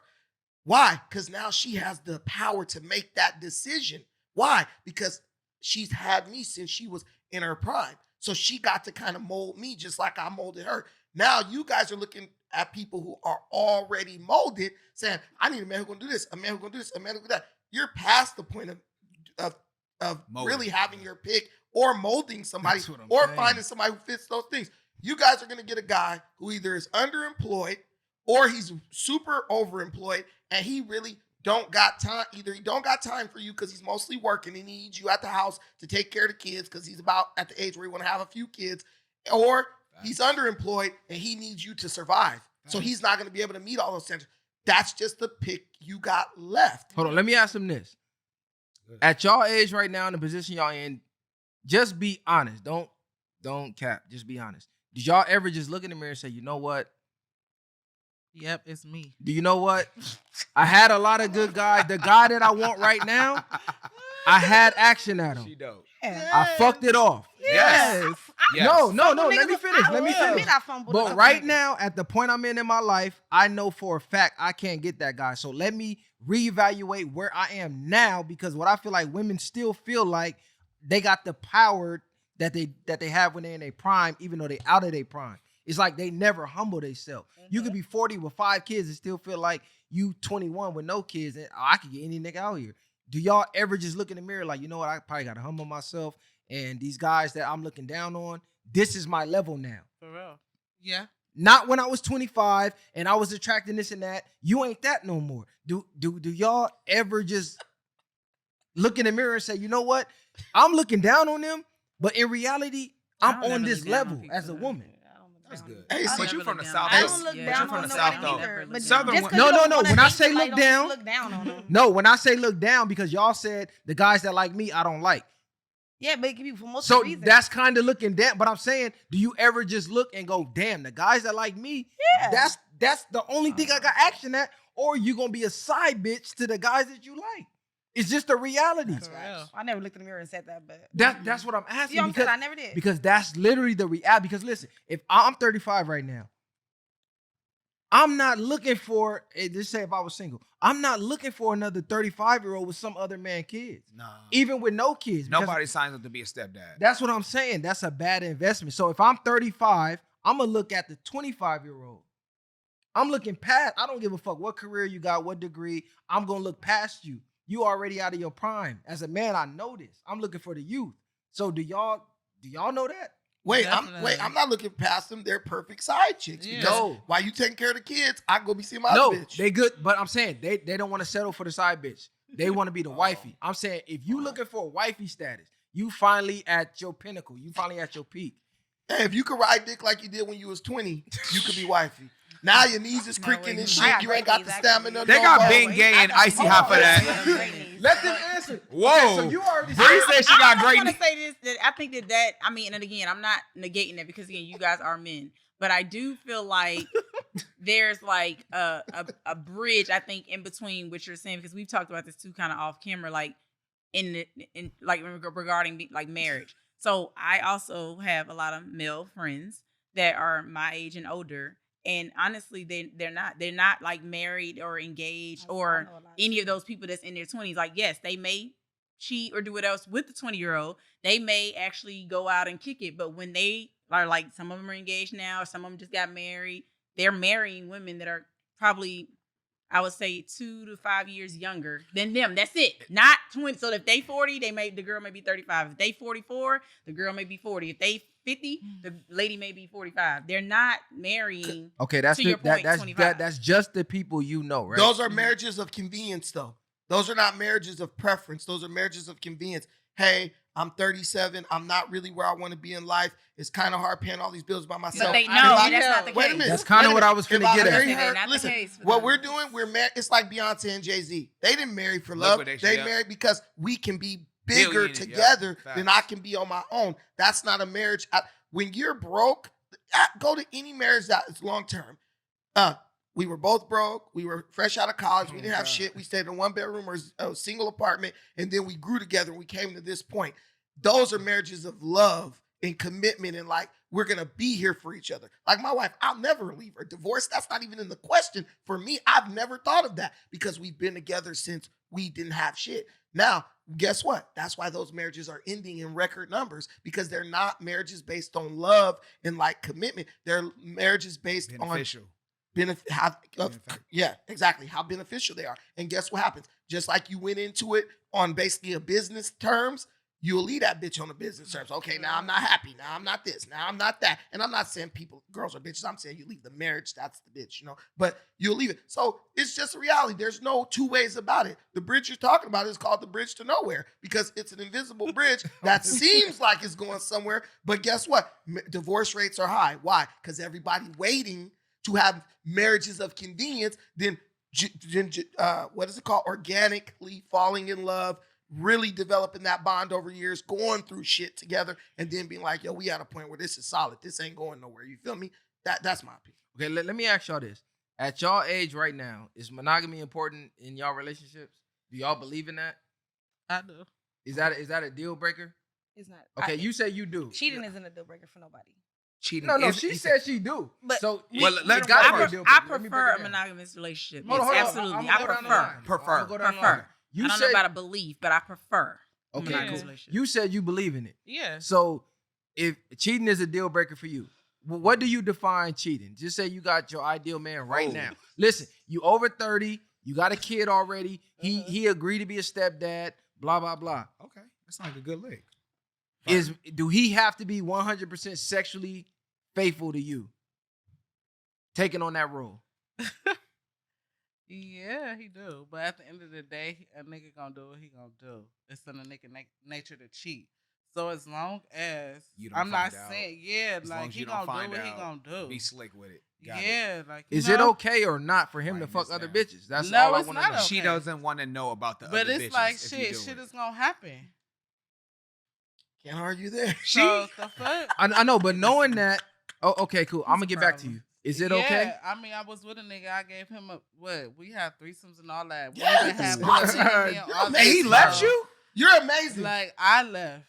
Why? Because now she has the power to make that decision. Why? Because she's had me since she was in her prime. So she got to kind of mold me just like I molded her. Now you guys are looking at people who are already molded, saying, I need a man who's gonna do this, a man who's gonna do this, a man who's gonna do that. You're past the point of really having your pick or molding somebody or finding somebody who fits those things. You guys are gonna get a guy who either is underemployed or he's super overemployed and he really don't got time. Either he don't got time for you because he's mostly working and he needs you at the house to take care of the kids because he's about at the age where he want to have a few kids, or he's underemployed and he needs you to survive. So he's not going to be able to meet all those standards. That's just the pick you got left. Hold on, let me ask him this. At y'all age right now, in the position y'all in, just be honest. Don't cap. Just be honest. Did y'all ever just look in the mirror and say, you know what? Yep, it's me. Do you know what? I had a lot of good guys. The guy that I want right now, I had action at him. She dope. I fucked it off. Yes. No, Fumble let me niggas- finish. I Let me will finish. admit I fumbled But up. right now, at the point I'm in my life, I know for a fact I can't get that guy. So let me reevaluate where I am now, because what I feel like women still feel like they got the power that they have when they're in their prime, even though they out of their prime. It's like they never humble themselves. You could be 40 with 5 kids and still feel like you 21 with no kids and I could get any nigga out here. Do y'all ever just look in the mirror like, you know what, I probably got to humble myself, and these guys that I'm looking down on, this is my level now. For real. Yeah. Not when I was 25 and I was attracting this and that. You ain't that no more. Do y'all ever just look in the mirror and say, you know what, I'm looking down on them, but in reality, I'm don't on never this look down on level people, as a though. woman. That's good. Hey, But see, you from the South. I though. don't look But down you from on the nobody South, though. either. But Southern just 'cause No, you no, don't no. wanna When I think say somebody look don't down- look down on them. No, when I say look down, because y'all said the guys that like me, I don't like. Yeah, but it can be for multiple So reasons. that's kind of looking down. But I'm saying, do you ever just look and go, damn, the guys that like me, Yeah. that's the only thing I got action at, or you gonna be a side bitch to the guys that you like? It's just a reality. For real. I never looked in the mirror and said that, but That's what I'm asking. you know what I'm because saying? I never did. Because that's literally the reality. Because listen, if I'm 35 right now, I'm not looking for, just say if I was single, I'm not looking for another 35-year-old with some other man kids, Nah. even with no kids. because Nobody signs up to be a stepdad. That's what I'm saying. That's a bad investment. So if I'm 35, I'm going to look at the 25-year-old. I'm looking past, I don't give a fuck what career you got, what degree. I'm going to look past you. You already out of your prime. As a man, I know this. I'm looking for the youth. So do y'all know that? Wait, Definitely. I'm not looking past them. They're perfect side chicks. Yeah. Because No. while you taking care of the kids, I go be seeing my No, other bitch. they good, but I'm saying they don't want to settle for the side bitch. They want to be the wifey. I'm saying if you looking for a wifey status, you finally at your pinnacle. You finally at your peak. Hey, if you could ride dick like you did when you was 20, you could be wifey. Now your knees is creaking and I shit. got You ain't great got knees, the actually. stamina. They no got more. Ben Gay and Icy Hot for that. Let them answer. Whoa. So you already Bree said she got I great. want to say this, that I think that I mean, and again, I'm not negating it because again, you guys are men, but I do feel like there's like a bridge, I think, in between what you're saying, because we've talked about this too, kind of off camera, like in like regarding like marriage. So I also have a lot of male friends that are my age and older, and honestly, they're not like married or engaged or any of those people that's in their 20s. Like, yes, they may cheat or do what else with the 20-year-old. They may actually go out and kick it, but when they are like, some of them are engaged now, or some of them just got married, they're marrying women that are probably, I would say, 2 to 5 years younger than them. That's it. Not 20. So if they 40, the girl may be 35. If they 44, the girl may be 40. If they 50, the lady may be 45. They're not marrying. Okay, that's To your point, 25. that's just the people you know, right? Those are marriages of convenience, though. Those are not marriages of preference. Those are marriages of convenience. Hey, I'm 37. I'm not really where I want to be in life. It's kind of hard paying all these bills by myself. But they If know I- that's not the case. Wait a minute. That's kinda Wait a what I minute. was If finna get at. marry That's her- not the listen, case for what them. we're doing, we're married. It's like Beyonce and Jay-Z. They didn't marry for Look love. what they They share. married because we can be bigger Billionaires, together yeah. than Facts. I can be on my own. That's not a marriage. When you're broke, go to any marriage that is long term. We were both broke. We were fresh out of college. We didn't have shit. We stayed in a 1-bedroom or a single apartment, and then we grew together and we came to this point. Those are marriages of love and commitment, and like we're going to be here for each other. Like my wife, I'll never leave her. Divorce, that's not even in the question. For me, I've never thought of that because we've been together since we didn't have shit. Now, guess what? That's why those marriages are ending in record numbers because they're not marriages based on love and like commitment. They're marriages based Beneficial. on benefit. Yeah, exactly. How beneficial they are. And guess what happens? Just like you went into it on basically a business terms, you'll leave that bitch on the business terms. Okay, now I'm not happy. Now I'm not this. Now I'm not that. And I'm not saying girls are bitches. I'm saying you leave the marriage. That's the bitch, But you'll leave it. So it's just a reality. There's no two ways about it. The bridge you're talking about is called the bridge to nowhere because it's an invisible bridge that seems like it's going somewhere. But guess what? Divorce rates are high. Why? Because everybody waiting to have marriages of convenience, then what is it called? Organically falling in love, really developing that bond over years, going through shit together, and then being like, yo, we at a point where this is solid. This ain't going nowhere. You feel me? That's my opinion. Okay, let me ask y'all this. At y'all age right now, is monogamy important in y'all relationships? Do y'all believe in that? I do. Is that a deal breaker? It's not. Okay, you say you do. Cheating isn't a deal breaker for nobody. Cheating. No, she said she do. But so well, let it her gotta go be a first. deal I breaker. Let me break prefer it a down. monogamous relationship. Hold on, Yes, hold on. absolutely. I'm I gonna go down the prefer. line. I'm gonna go down the line. Prefer. You I don't said, know about a belief, but I prefer a okay, monogamous cool. relationship. You said you believe in it. Yeah. So if cheating is a deal breaker for you, what do you define cheating? Just say you got your ideal man right now. Listen, you over 30, you got a kid already. He agreed to be a stepdad, blah, blah, blah. Okay, that's like a good lick. Do he have to be 100% sexually faithful to you? Taking on that role. Yeah, he do. But at the end of the day, a nigga gonna do what he gonna do. It's in a nigga nature to cheat. So as long as You don't I'm not find out. saying, yeah, As long like as he you don't gonna do find what he out, gonna do. Be slick with it. Got it. Yeah, like Is it okay or not for him to Writing fuck this other down. bitches? That's No, all I it's want to not know. okay. She doesn't want to know about the But other it's bitches like if you shit. do Shit it. is gonna happen. Can't argue there. So the fuck. I know, but knowing that, okay, cool. I'm What's gonna the get back to problem? you. Is it Yeah, okay? I mean, I was with a nigga. I gave him we had threesomes and all that. We Yes. even had Awesome. polygamy and all And that And he stuff. left you? You're amazing. Like I left.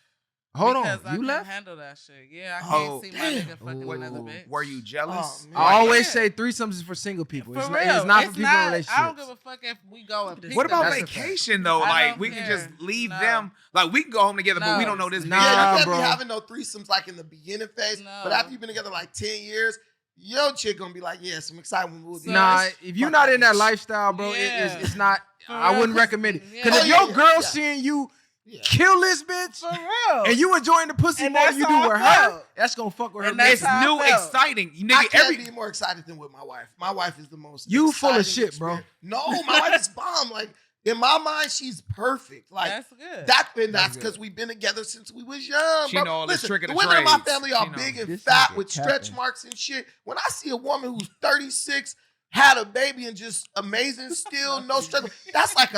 Hold because on, I you couldn't left? handle that shit. Yeah, I Oh, can't see my damn. nigga fucking another Ooh. bitch. Were you jealous? Oh, man. I always Yeah. say threesomes is for single people. For It's real. it's not for people in not. relationships. I don't give a fuck if we go and pick What about That's a fact. vacation though? I Like don't we can care. just leave No. them. Like we can go home together, but we No. don't know this Nah, bitch. Yeah, you can't bro. be having no threesomes like in the beginning phase. No. But after you've been together like 10 years, your chick gonna be like, yeah, some excitement. We'll do Nah, this. if you're Fuck not in that bitch. lifestyle, bro, Yeah. it's not. For I real, wouldn't 'cause- recommend it. yeah. Because Oh, if yeah, your yeah, girl yeah. seeing you Yeah. kill this bitch For real. and you enjoying the pussy And more than that's you do how I with her, felt. that's gonna fuck with her. And that's It's mentally. how I new, felt. exciting. You I nigga, can't be more excited than with my wife. My wife is the most. You full of exciting shit, bro. experience. No, my wife is bomb. Like in my mind, she's perfect. Like That's good. that's That's because good. we've been together since we was young. She bro. know all the Listen, trick of the the women in my trades. family are She know. big and This fat nigga with stretch capping. marks and shit. When I see a woman who's 36, had a baby and just amazing still, no struggle, that's like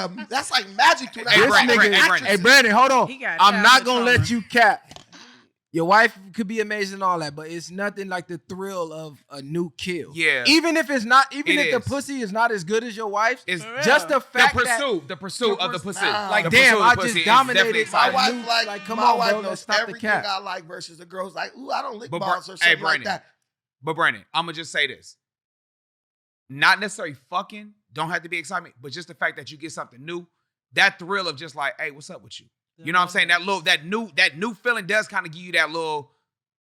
magic to her. Hey, This Brandon, nigga, Brandon, hey Brandon, hold on. He got I'm not childhood gonna trauma. let you cap. Your wife could be amazing and all that, but it's nothing like the thrill of a new kill. Yeah. Even if it's not, even It if the is. pussy is not as good as your wife's, It's For real. just the the fact pursuit of the pussy. Nah. like The damn, pursuit I of the pussy just is dominated definitely My my exciting. wife wife. like Come my on, wife bro, knows let's stop the everything cap. I like versus the girls like, ooh, I don't lick But balls or hey, something like Brandon. that. But Brandon, I'm gonna just say this. Not necessarily fucking, don't have to be excitement, but just the fact that you get something new, that thrill of just like, hey, what's up with you? You know what I'm saying? That new feeling does kind of give you that little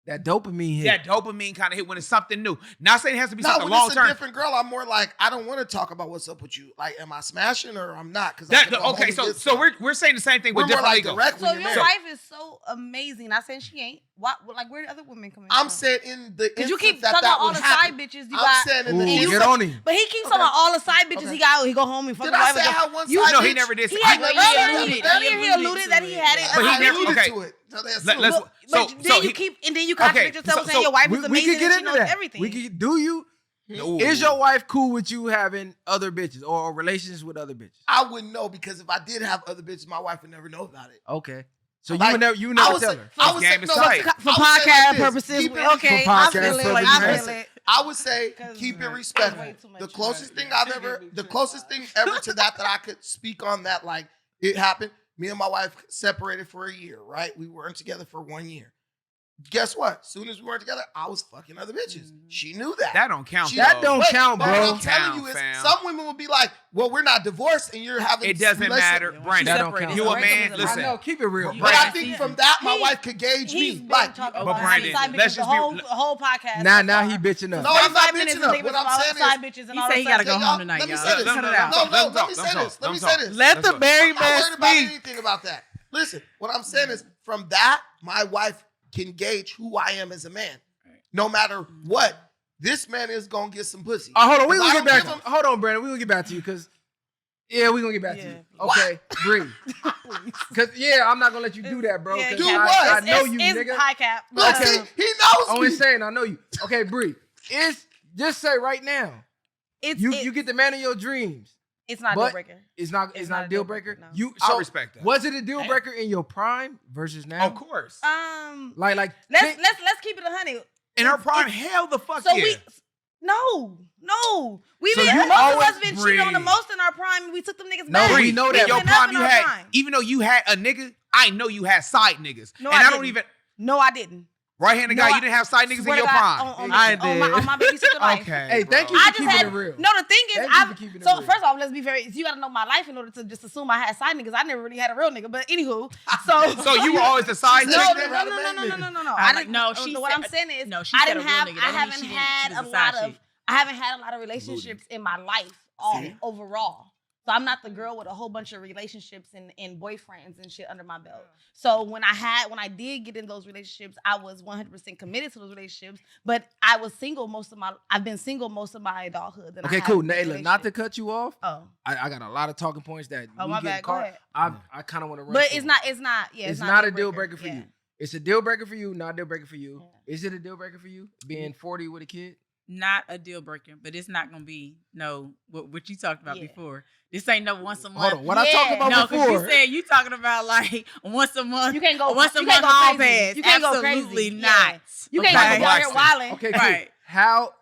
That dopamine hit. that dopamine kind of hit when it's something new. Not saying it has to be No, something when long it's a term. different girl, I'm more like, I don't want to talk about what's up with you. Like, am I smashing or I'm not? Because Okay, so we're saying the same thing we're with more different like legos. direct So when if you're your married. wife is so amazing, not saying she ain't. Like where do other women coming I'm from? saying in the Because you instance keep that talking about all would the happen. side bitches you I'm got. saying in Ooh, the you get instance. on him. But he keeps Okay. talking about all the side bitches Okay. he got. He go home and fuck Did his I wife. say and I go- had one You- side No, bitch? he never did. He I had know you earlier said he alluded that he had it. But he I never- alluded okay. to it. So that's Let- let's- look, But So then he- you keep and then you contradict okay, yourself so- saying your wife is we amazing could get and she into knows that. everything. We could. Do you? Ooh. Is your wife cool with you having other bitches or relations with other bitches? I wouldn't know because if I did have other bitches, my wife would never know about it. Okay. So Like, you would never tell her. I would say, Game is no, tight. I For would say podcast like this, purposes, keep it okay, For I podcast feel it. purposes, I yes. feel it. I would say 'Cause keep it that's respectful. way too much The closest thing right. I've ever, the closest thing ever to that I could speak on that, like it happened. Me and my wife separated for a year, right? We weren't together for 1 year. guess what? As soon as we weren't together, I was fucking other bitches. She knew that. That don't count. She- That don't Wait, count, but bro. what I'm telling you is, Fam. some women will be like, "Well, we're not divorced, and you're having." It doesn't relationship." matter, When Brandon. she That don't separated, count. You a breakup man? is a Listen. I know. Keep it real. But I Brandon. think from that, my He- wife could gauge me. He's been Like, talking But about Brandon, side let's bitches just the be- whole podcast. Now so he far. bitching up. no, I'm not 45 minutes bitching and up. they What was I'm all saying side is, bitches and He all said that he gotta stuff. go y'all- home tonight, let me y'all. say this. Cut it out. No, Let him let talk, me let say him this. talk, Let me let him say talk. this. Let the That's married I'm not man worried about speak. anything about that. Listen, what I'm saying is, from that, my wife can gauge who I am as a man. No matter what, this man is gonna get some pussy. Hold on, we If gonna I get don't back. give him- Hold on, Brandon. We gonna get back to you because we gonna get back to you. Okay, Bree. Because I'm not gonna let you do that, bro. Yeah, 'cause Do yeah. what? I It's- know it's- you, it's nigga. high cap. Look, but, see, um, he knows I'm me. saying I know you. Okay, Bree. It's just say right now. You get the man of your dreams. It's not a but deal breaker. It's not a deal breaker. no. You I so respect that. was it a deal breaker in your prime versus now? Of course. Like Let's keep it 100. In her prime, hell the fuck So yeah. no. We've So been you most of always us been cheating on the breathe. most in our prime, and we took them niggas No, back. we know that. In your We've been up prime, in you our had, prime. even though you had a nigga, I know you had side niggas. No, and I I don't didn't. even, No, I didn't. right-handed No, guy, I- you didn't have side niggas in Swear your to God, prime. on I my babysitter life. Okay. Hey, thank bro. you I for just keeping had it real. no. The thing is, Thank you for keeping it so real. first off, let's be very. You got to know my life in order to just assume I had side niggas. I never really had a real nigga, but anywho, so So you were always the side No, chick? no, nigga? no. I I'm like, didn't. no, she What I'm said- saying is, no, she I said didn't a real have. nigga. I That mean haven't she didn't- had she a was a lot side of. chick. I haven't had a lot of relationships in my life overall. So I'm not the girl with a whole bunch of relationships and boyfriends and shit under my belt. So when I did get in those relationships, I was 100% committed to those relationships. But I've been single most of my adulthood. And I Okay, haven't cool. been in Nayla, not to relationships. cut you off. Oh, I got a lot of talking points that Oh, we my get bad. Go caught. ahead. I kind of want to run. but through it's them. not. Yeah, It's not a deal breaker for Yeah. you. It's a deal breaker for you, not a deal breaker for you. Yeah. Is it a deal breaker for you being 40 with a kid? Not a deal breaker, but it's not gonna be what you talked about Yeah. before. This ain't no once a month. Hold on. What I talked Yeah. about No, because before? you said you talking about like once a month. You can't go. once a you month can't go hall crazy. pass. You can't go Absolutely crazy. not. Yeah. You can't Okay. go down here Blackstone. wilding. Okay, cool. Right.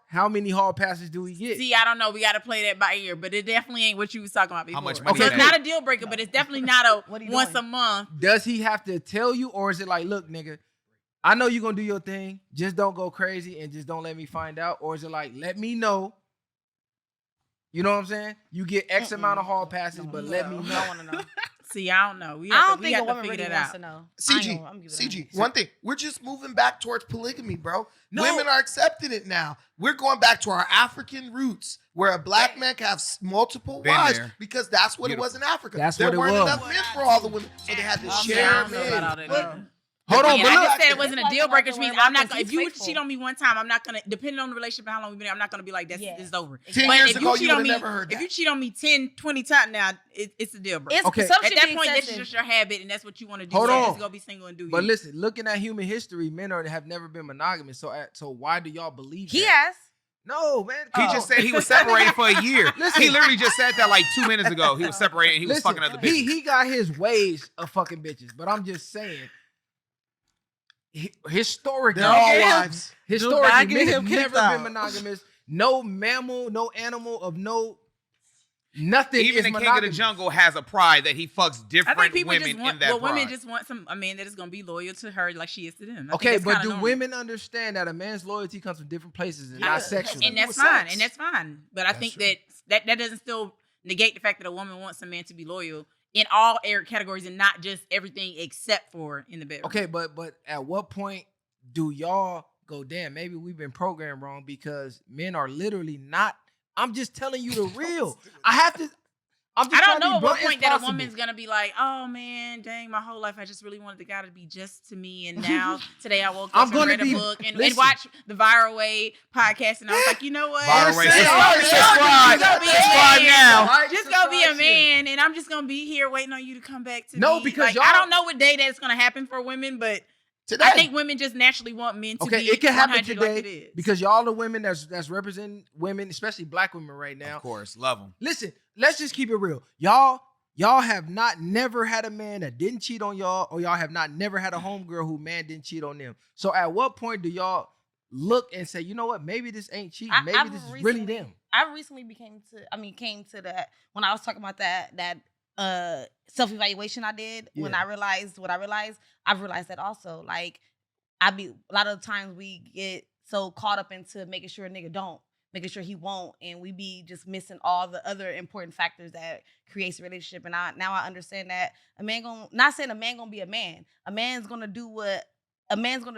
How many hall passes do we get? See, I don't know. We got to play that by ear, but it definitely ain't what you was talking about before. How much So money it's is not that? a deal breaker, but it's definitely not a What are you once doing? a month. Does he have to tell you, or is it like, look, nigga, I know you're gonna do your thing, just don't go crazy and just don't let me find out? Or is it like, let me know? You know what I'm saying? You get X amount of hall passes, but let me I know. want to know. See, I don't know. We I have don't to, we think a have to woman figure really that wants out. to know. CG, I'm giving it CG, a- one thing. We're just moving back towards polygamy, bro. No. Women are accepting it now. We're going back to our African roots, where a black man can have multiple Been wives, there. because that's what it was in Africa. That's there what it weren't was. enough men for all the women, so they had to I share don't know about all men. that. But- either. Hold on, Yeah, but I look. just said it wasn't a That's deal why breaker, I'm which means not I'm not gonna gonna. worry If you about 'cause cheat on me one time, I'm not gonna. Depending on the relationship, how long we've been, I'm not gonna be like that's Yes. it's over. 10 But years if ago, cheat you on would me, have never heard if that. you cheat on me 10, 20 times now, it's a deal breaker. It's Okay. some At shit that be point, that's excessive. just your habit, and that's what you want to do. Hold so on. just go be single and do But you. listen, looking at human history, men have never been monogamous. So why do y'all believe He that? has. No, man. He come just on. said he was separated for a year. Listen. He literally just said that like 2 minutes ago. He was separated and he was Listen, fucking other bitches. he got his ways of fucking bitches, but I'm just saying, historically, They're all wives. historically, not get men him have kicked never out. been monogamous. No mammal, no animal of no nothing. Even is the king of the monogamous. jungle has a pride that he fucks I different think people women just want. in that Well, women pride. just want a man that is gonna be loyal to her like she is to them. I think Okay, that's but kinda do normal. women understand that a man's loyalty comes from different places and Yeah. not sexual? And that's with fine. sex. And that's fine. But I That's think true. that doesn't still negate the fact that a woman wants a man to be loyal in all categories and not just everything except for in the bedroom. Okay, but at what point do y'all go, damn, maybe we've been programmed wrong because men are literally not. I'm just telling you the real. I have to. I'm just I don't trying to know be at what blunt as point that a possible. woman's gonna be like, oh man, dang, my whole life I just really wanted the guy to be just to me, and now today I woke I'm up gonna and read be- a book and listen. watch the Viral Way podcast, and I was like, you know what? Viral Way, Just say, subscribe. Just go be a Subscribe man. now. Right? Just go be a Subscribe shit. man, and I'm just gonna be here waiting on you to come back to No, me. because like, y'all- I don't know what day that's gonna happen for women, but Today. I think women just naturally want men to Okay, be it can happen 100 today like it is. because y'all the women that's representing women, especially black women right now. Of course, love him. Listen, let's just keep it real. Y'all have not never had a man that didn't cheat on y'all, or y'all have not never had a homegirl who man didn't cheat on them. So at what point do y'all look and say, you know what, maybe this ain't cheating, maybe I've this is really recently- them? I recently came to that when I was talking about that self-evaluation I did. When Yeah. I realized what I realized, I've realized that also. Like, a lot of the times we get so caught up into making sure a nigga don't, making sure he won't, and we be just missing all the other important factors that creates a relationship. And now I understand that a man not saying a man gonna be a man. A man's gonna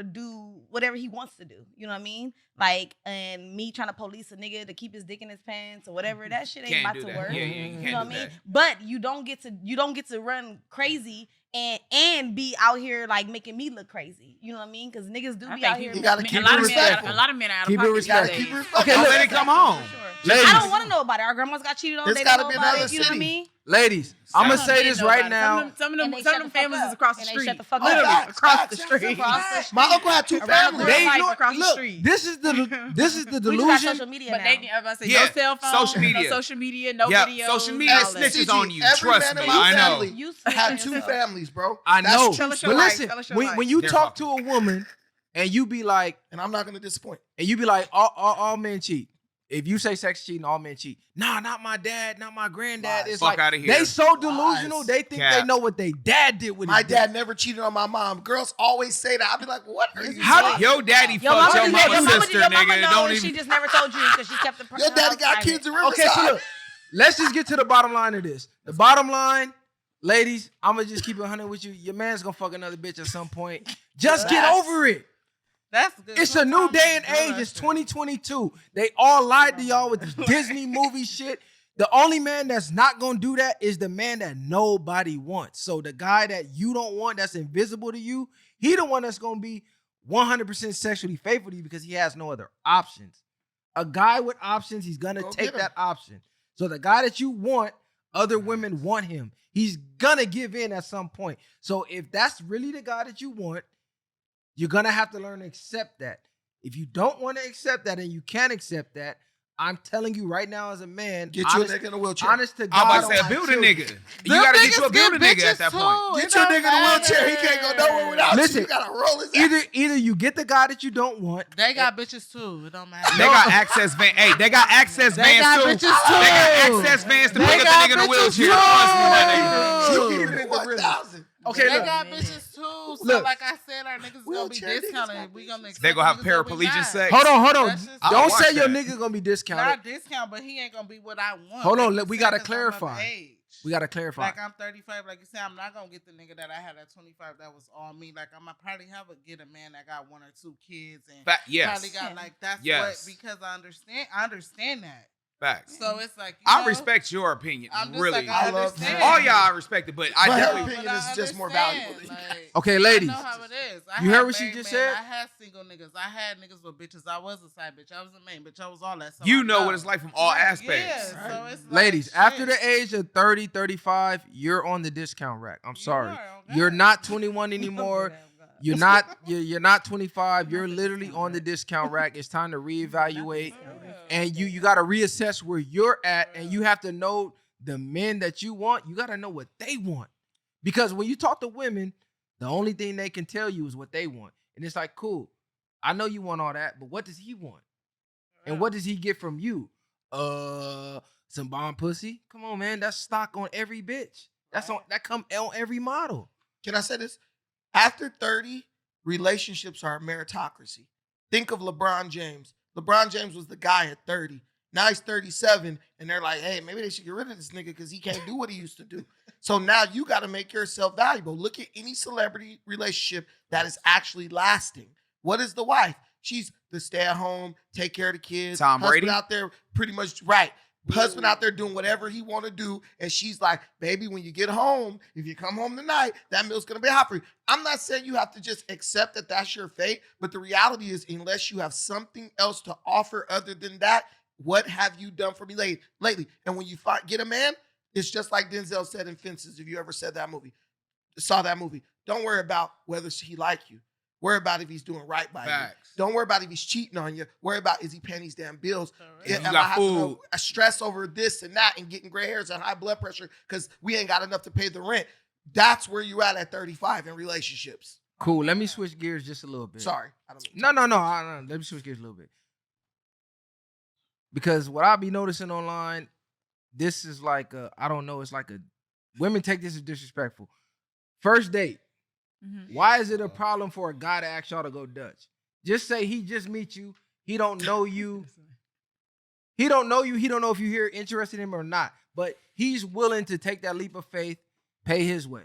do whatever he wants to do. You know what I mean? Like, and me trying to police a nigga to keep his dick in his pants or whatever, that shit ain't Can't about do to that. work. Yeah, you You can't know do what I mean? that. But you don't get to run crazy and be out here like making me look crazy. You know what I mean? Because niggas do I be think out here. You gotta a keep lot it of men, respectful. a lot of men are out of Keep it pocket. respectful. these days. Okay, Don't look, let it come home. Sure. Ladies. I don't want to know about it. Our grandmas got cheated on. There's They gotta don't be know about another it. You know what I city. mean? ladies, I'm gonna Some say men this know right about it. now. Some And of they them shut the fuck families is up. across the And they street. shut the fuck Oh, up. facts, across facts, the facts, street. facts. My uncle had 2 Around the families. corner, They like know- across the look, street. this is the We just got delusion. social media But now. they, I was about to say, Yeah, no cell phone, social media. no social media, no Yeah, videos. social media all that. snitches CG, on you. Every Trust man me, in my I know. family You snitch had on 2 yourself. families, bro. I That's know, true. Tell us your but life. listen, Tell us your life. when you They're talk fucking- to a woman and you be like, And I'm not gonna disappoint. all men cheat. If you say sex cheating, all men cheat. Nah, not my dad, not my granddad. Lies. It's Fuck like outta here. they so delusional. Lies. They think Cap. they know what they dad did with My his dick. dad never cheated on my mom. Girls always say that. I'll be like, what are you How talking Your daddy about? Your fucked mama, your mama sister, your mama nigga. knows, Don't she even. just never told you because she kept the Your daddy got kids in Riverside. Okay, so look, let's just get to the bottom line of this. The bottom line, ladies, I'm gonna just keep it 100 with you. Your man's gonna fuck another bitch at some point. Just get over it. That's good. It's a new Sometimes day and you do age. that It's shit. 2022. They all lied to y'all with this Disney movie shit. The only man that's not gonna do that is the man that nobody wants. So the guy that you don't want, that's invisible to you, he the one that's gonna be 100% sexually faithful to you because he has no other options. A guy with options, he's gonna Go take get him. that option. So the guy that you want, other women want him. He's gonna give in at some point. So if that's really the guy that you want, you're gonna have to learn to accept that. If you don't want to accept that and you can't accept that, I'm telling you right now as a man, Get you a nigga in a wheelchair. honest to I'm God, about to say on a my building children. nigga. You gotta get you a building nigga at that point. Get your nigga in a wheelchair. He can't go nowhere without Listen, you. You gotta roll his ass. Either you get the guy that you don't want. They got bitches too. It don't matter. They got access van. Hey, they got access They vans got too. bitches too. They got access vans to They pick up got the nigga in a bitches wheelchair. too. Trust me, my nigga. You Yo. keep it at 1,000. Okay, They look. got bitches too. So Look. like I said, our niggas gonna be Wheelchair niggas discounted. got We gonna accept They gonna have niggas that we paraplegic not. sex. Hold on. That's just- I'll Don't watch say your that. nigga gonna be discounted. Not discount, but he ain't gonna be what I want. Hold on, you we said, gotta 'cause I'm of clarify. age. We gotta clarify. Like I'm 35, like you said, I'm not gonna get the nigga that I had at 25 that was all me. Like I'm gonna probably get a man that got 1 or 2 kids and Yes. probably got like that's Yes. what because I understand that. Facts. So it's like I respect your opinion. I'm just Really. like, I I love understand. that. All y'all I respect it, but I But her definitely. opinion is just more understand, valuable than like, Okay, ladies. I know how it is. You had heard what she married just men, said? I had single niggas. I had niggas with bitches. I was a side bitch. I was a main bitch. I was all that. So You I know what it's like from all Right, aspects. Yeah, so it's like, Ladies, after shit. the age of 30, 35, you're on the discount rack. I'm You sorry. are, oh You're God. not 21 anymore. You're not 25. You're literally on the discount rack. It's time to reevaluate. And you got to reassess where you're at, and you have to know the men that you want. You got to know what they want, because when you talk to women, the only thing they can tell you is what they want, and it's like, cool, I know you want all that, but what does he want, and what does he get from you? Some bomb pussy. Come on, man, that's stock on every bitch. That come on every model. Can I say this? After 30, relationships are a meritocracy. Think of LeBron James. LeBron James was the guy at 30. Now he's 37, and they're like, hey, maybe they should get rid of this nigga because he can't do what he used to do. So now you got to make yourself valuable. Look at any celebrity relationship that is actually lasting. What is the wife? She's the stay-at-home, take care of the kids. Tom husband Brady? out there pretty much, right. Husband out there doing whatever he want to do. And she's like, baby, when you get home, if you come home tonight, that meal's going to be hot for you. I'm not saying you have to just accept that that's your fate. But the reality is, unless you have something else to offer other than that, what have you done for me lately? And when you get a man, it's just like Denzel said in Fences. If you ever saw that movie, don't worry about whether he like you. Worry about if he's doing right by Facts. you. Don't worry about if he's cheating on you. Worry about, is he paying these damn bills? You Am got I having food. a stress over this and that and getting gray hairs and high blood pressure because we ain't got enough to pay the rent? That's where you're at 35 in relationships. Cool. Let me switch gears just a little bit. Sorry. I don't No. Let me switch gears a little bit. Because what I be noticing online, this is like I don't know, it's like women take this as disrespectful. First date, Why is it a problem for a guy to ask y'all to go Dutch? Just say he just meet you. He don't know you. He don't know you. He don't know if you're interested in him or not. But he's willing to take that leap of faith, pay his way.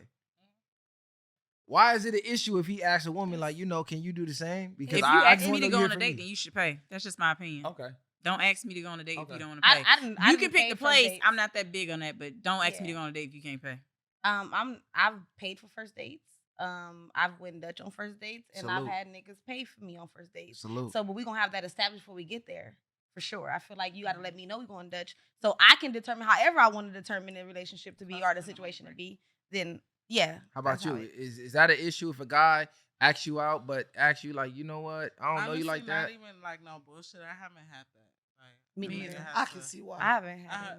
Why is it an issue if he asks a woman, like, can you do the same? Because if you ask me to go on a date, then you should pay. That's just my opinion. Okay. Don't ask me to go on a date if you don't want to pay. You can pick the place. I'm not that big on that, but don't ask me to go on a date if you can't pay. I've paid for first dates. I've went Dutch on first dates, and I've had niggas pay for me on first dates. Salute. So, but we're gonna have that established before we get there, for sure. I feel like you got to let me know we're going Dutch, so I can determine however I want to determine the relationship to be or the situation to be. Then, yeah. How about you? Is that an issue if a guy asks you out, but asks you like, you know what? I don't know you like that. Not even like no bullshit. I haven't had that. Me neither. I can see why. I haven't had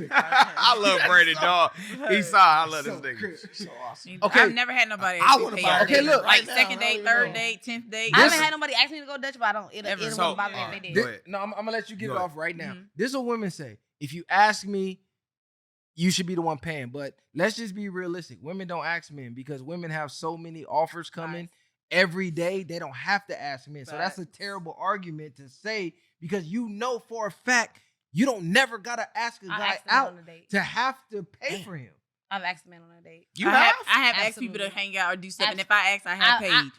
it. I love Brandon, dog. I love this nigga. So awesome. Okay. I've never had nobody. I want to buy. Okay, look. Like second date, third date, 10th date. I haven't had nobody ask me to go Dutch, but I don't. It wouldn't bother me if they did. I'm gonna let you get it off right now. This is what women say. If you ask me, you should be the one paying. But let's just be realistic. Women don't ask men because women have so many offers coming every day. They don't have to ask men. So that's a terrible argument to say because for a fact you don't never gotta ask a guy out to have to pay for him. I've asked a man on a date. I have asked people to hang out or do stuff, and if I ask, I have paid.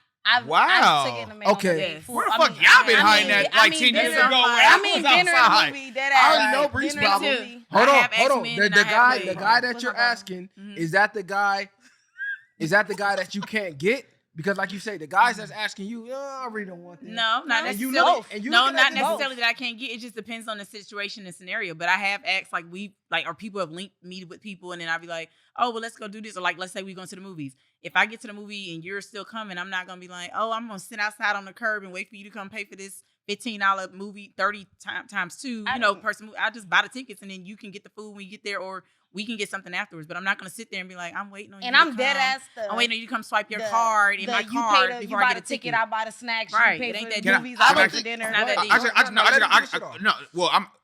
Wow. I've taken a man on a date. Where the fuck y'all been hiding that like 10 years ago? Dinner and movie. I already know Bree's problem. Hold on. The guy that you're asking, is that the guy that you can't get? Because like you say, the guys that's asking you, I really don't want that. No, not necessarily. Not necessarily that I can't get. It just depends on the situation and scenario. But I have asked, or people have linked me with people, and then I'll be like, oh, well, let's go do this. Or like, let's say we go to the movies. If I get to the movie and you're still coming, I'm not going to be like, oh, I'm going to sit outside on the curb and wait for you to come pay for this $15 movie, 30 times 2, person movie. I'll just buy the tickets and then you can get the food when you get there, or we can get something afterwards. But I'm not going to sit there and be like, I'm waiting on you. And I'm dead ass. I'm waiting on you to come swipe your card in my card before I get a ticket. I buy the snacks. Right. You pay It for ain't the that movies. deep. I went to dinner. It's not that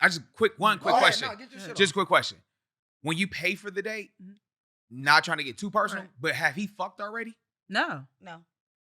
deep. Quick question. Just a quick question. When you pay for the date, not trying to get too personal, but have he fucked already? No.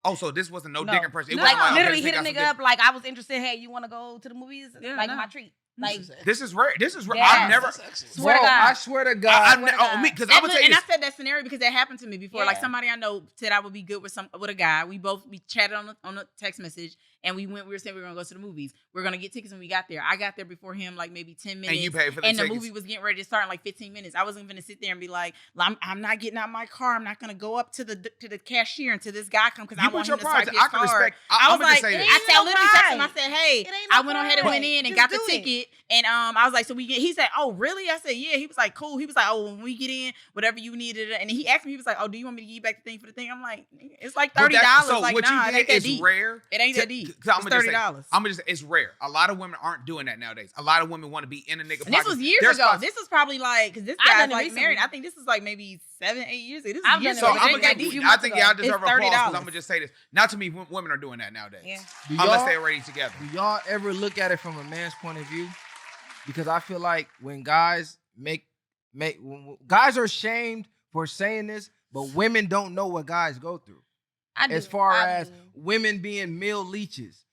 Oh, so this wasn't no dick impression. It No. wasn't Like, okay, literally check hit a out nigga up like I was interested. Hey, you want to go to the movies? Yeah, like my treat. Like this is rare. This is rare. Yes. I've never. Swear to God. I swear to God. Because I would say and this. I said that scenario because that happened to me before. Yeah. Like somebody I know said I would be good with a guy. We chatted on a text message, and we were saying we were gonna go to the movies. We are gonna get tickets when we got there. I got there before him, like maybe 10 minutes. And you paid for the tickets. tickets. The movie was getting ready to start in like 15 minutes. I wasn't gonna sit there and be like, I'm not getting out my car. I'm not gonna go up to the cashier until this guy comes because I want him to swipe his I can card. respect. I was like, say this. I said, I literally texted him. I said, hey, I went ahead and pride. went in and Just got the do it. ticket. And I was like, so he said, oh, really? I said, yeah. He was like, cool. He was like, oh, when we get in, whatever you needed. And he asked me, he was like, oh, do you want me to give you back the thing for the thing? I'm like, it's like $30. So like, what nah, you it ain't did that is deep. rare. It ain't that deep. It's $30. $30. It's rare. A lot of women aren't doing that nowadays. A lot of women want to be in a nigga. And this was years ago. This was probably like, because this guy's like married. I think this was like maybe 7-8 years ago. This is years ago. I think y'all deserve applause because I'm gonna just say this. Not to me, women are doing that nowadays. Yeah. Unless they're already together. Do y'all ever look at it from a man's point of view? Because I feel like when guys guys are ashamed for saying this, but women don't know what guys go through. As far as women being male leeches.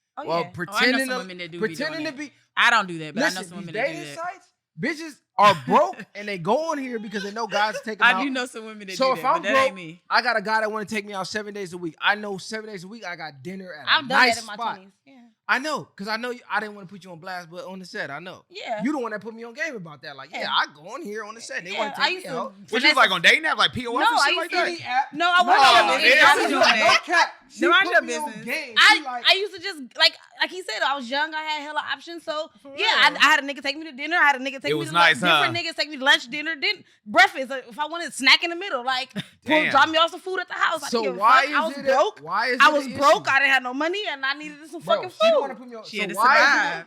Pretending to be. I don't do that, but listen, I know some women these that do dating that. sites, bitches are broke and they go on here because they know guys take them out. I do know some women that so do if that, I'm but that broke, ain't me. I got a guy that want to take me out 7 days a week. I know 7 days a week I got dinner at I've a done nice that in my spot. 20s. Yeah. I know, because I know I didn't want to put you on blast, but on the set, I know. Yeah. You the one that put me on game about that. Like, yeah, I go on here on the set. They want to take me out. What you like on dating app, like POF and shit like that? No, I wasn't. I was doing that. No cap. No, I your business. I used to just like he said, I was young. I had hella options. So I had a nigga take me to dinner. I had a nigga take me to nice, different niggas take me to lunch, dinner, breakfast. If I wanted a snack in the middle, like drop me off some food at the house. So why is I was it broke. Why is I was broke. I didn't have no money, and I needed some fucking food. She don't want to put me on. She had to why survive.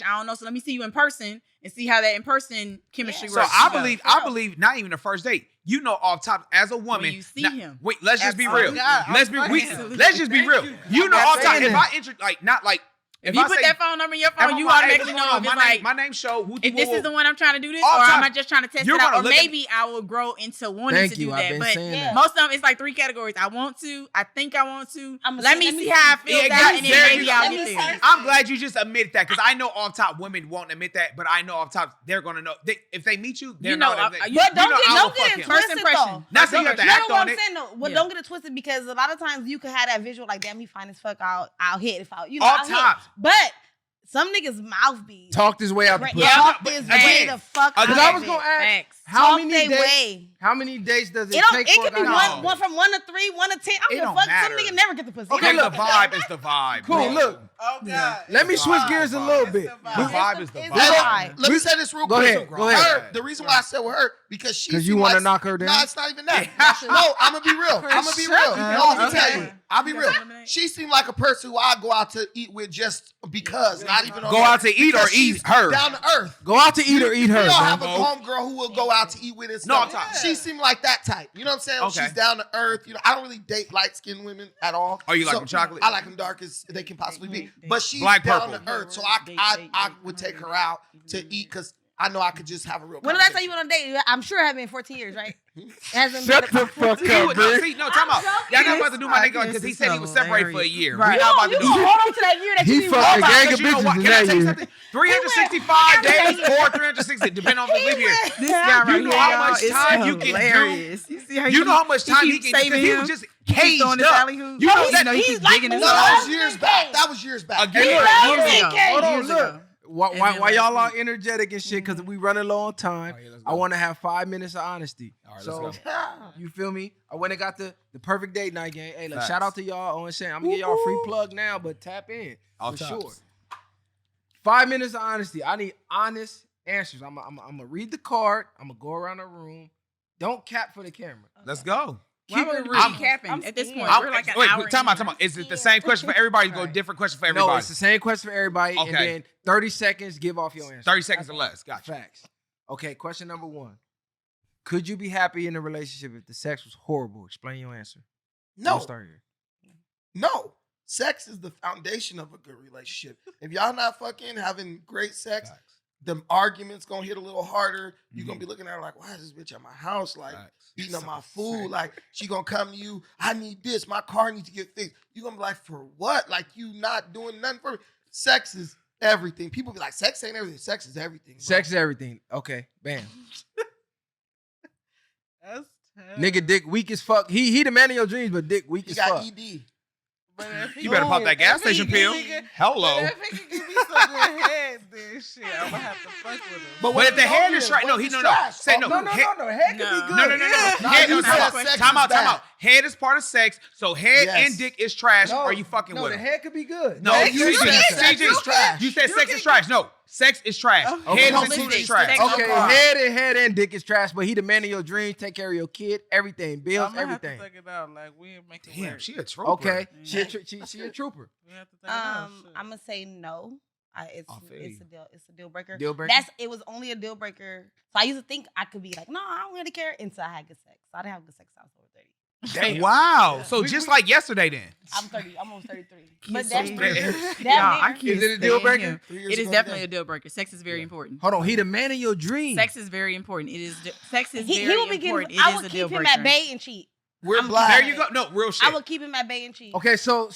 conversation. I don't know. So let me see you in person and see how that in person chemistry So works. I believe not even the first date. You know, off top as a woman, When you see him. Wait, let's just be Absolutely. real. God, Let's I'm be saying. let's just be real. You know, I'm off top. saying If that. I enter, like not like If you put that phone number in your phone, you automatically know if it's like my name show. if this is the one I'm trying to do this, All or time. am I just trying to test You're it out? gonna Or look at- maybe I will grow into wanting Thank to you. do I've that. been But saying Yeah. that. most of them, it's like 3 categories. I want to. I think I want to. I'ma Let see- me let me see see. how I feel Yeah, that, and there then you maybe go. I'll Let get me there. see. I'm glad you just admitted that because I know off top women won't admit that, but I know off top they're gonna know if they meet you. They're You know, not. you- But you know, don't I will get fuck it him. First twisted impression. though. Not saying you have to act what on I'm it. saying though. But Yeah. don't get it twisted because a lot of times you can have that visual like, damn, he fine as fuck. I'll hit if I, All I'll hit. tops. But some niggas mouth be Talked his way out the pussy. Yeah, talk but this again, way the fuck out Because I of was it. gonna ask Facts. how Talk many they days? way. How many days does it It don't. take? It for a could be guy to- one from 1 to 3, 1 to 10. I It don't give a don't fuck. matter. Some nigga never get the pussy. Okay, Okay, look. the vibe is the vibe. Cool. bro. Look, Oh God. let me It's switch the gears a vibe. little It's bit. the The vibe. vibe is the It's vibe. the vibe. Let me say this real Go quick. ahead, go ahead. The reason why I said with her because she. Because you seemed want to like- knock her down. No, it's not even that. No, I'm gonna be real. I'm gonna be real. No, I'm gonna Okay. tell you. I'll be You real. got something to She seemed like a person who I go out to eat with just because, not even on Go that. out to eat or Because eat she's her. down to earth. Go out to eat or eat her. You don't man. have a homegirl who will go out to eat with and No, stuff. I'm talking- She seemed like that type. You know what I'm saying? Okay. She's down to earth. You know, I don't really date light skinned women at all. Oh, you like them chocolate? I like them dark as they can possibly be. But she's Black, down purple. to earth, so I would take her out to eat because I know I could just have a real. When did I tell conversation. you went on a date? I'm sure it hasn't been 14 years, right? It hasn't Shut been the fuck See, up, no, bitch. see, no, time out. Y'all not about to do my nigga because he said he was separated for a year. Right. We You not about gonna to do hold on to that year that He you be fucked wrong a gang about. of you know bitches what? in Can I that tell you year. something? 365 days or 360, depending on the leap year. This guy right know here, how y'all, much is time you can do? hilarious. You see how You know how much time he keeps can because saving he him? was just He keeps caged throwing his up. alley-hoops. You know He's- that know, he he's keeps like digging the his No, Lord. that hole. was years back. That was years back. Again, Years Years ago. ago. Hold on, Years look. ago. Why And then y'all last are energetic and shit? Because we running low on time. Oh, yeah, let's go. I want to have 5 minutes of honesty. All right, so let's you feel me? I went and got the perfect date night game. Hey, look, Facts. shout out to y'all. Owen Shane. I'm gonna get y'all a free plug now, but tap in All for tops. sure. 5 minutes of honesty. I need honest answers. I'm gonna read the card. I'm gonna go around the room. Don't cap for the camera. Let's go. Why Keep would it we real. be capping I'm at this scared. point? We're like an hour Time out. in. Is it the same question for everybody? You go Right. different question for No, everybody. it's the same question for everybody, and Okay. then 30 seconds. Give off your answer. 30 seconds or less. Gotcha. Facts. Okay, question number 1. Could you be happy in a relationship if the sex was horrible? Explain your answer. No, We'll start here. no. Sex is the foundation of a good relationship. If y'all not fucking having great sex, Facts. them arguments gonna hit a little harder. You're gonna Mhm. be looking at her like, why is this bitch at my house? Like Facts. eating up So my food. sick. Like she gonna come to you. I need this. My car needs to get fixed. You gonna be like, for what? Like you not doing nothing for me. Sex is everything. People be like, sex ain't everything. Sex is everything. bro. Sex is everything. Okay, bam. That's tough. Nigga, dick weak as fuck. He the man of your dreams, but dick weak You as got fuck. ED. But if he You better pop that gas if he station can pill. nigga- Hello. But if he can give me some good head, then shit, I'm gonna have to fuck with him. But But if the don't head do is it? trash, What no, if he it's no. trash? Say Oh, no. No, Head- head No. could be good. No. No, Head, you no, said time sex out. is Time bad. out. Head is part of sex, so head Yes. and dick is trash. No, Are you fucking no, with the him? head could be good. No, Sex you is said trash. CJ. Sex is trash. You said sex is trash. No, sex is trash. Okay. Head is Holistic. included trash. Sex Okay, overall. head and dick is trash, but he the man of your dreams. Take care of your kid, everything, bills, I'm gonna have everything. to take it out. Like we ain't making Damn, work. she a trooper. Okay, she a trooper. We have to take it out. Shit. I'm gonna say no. It's I feel you. it's a deal breaker. Deal breaker? It was only a deal breaker. So I used to think I could be like, no, I don't really care until I had good sex. So I didn't have good sex till I was over 30. Damn. Wow. So just like yesterday, then. I'm 30. I'm almost 33. He's But so that's weird. that Y'all, I near. can't Is it a deal stand breaker? him. 3 years It is ago definitely today. a deal breaker. Sex is very important. Hold on, he the man of your dreams. Sex is very important. It is sex is He very will be getting. important. I It is would a deal keep him breaker. at bay and cheat. We're I'm- black. There you go. No, real shit. I would keep him at bay and cheat. Okay, so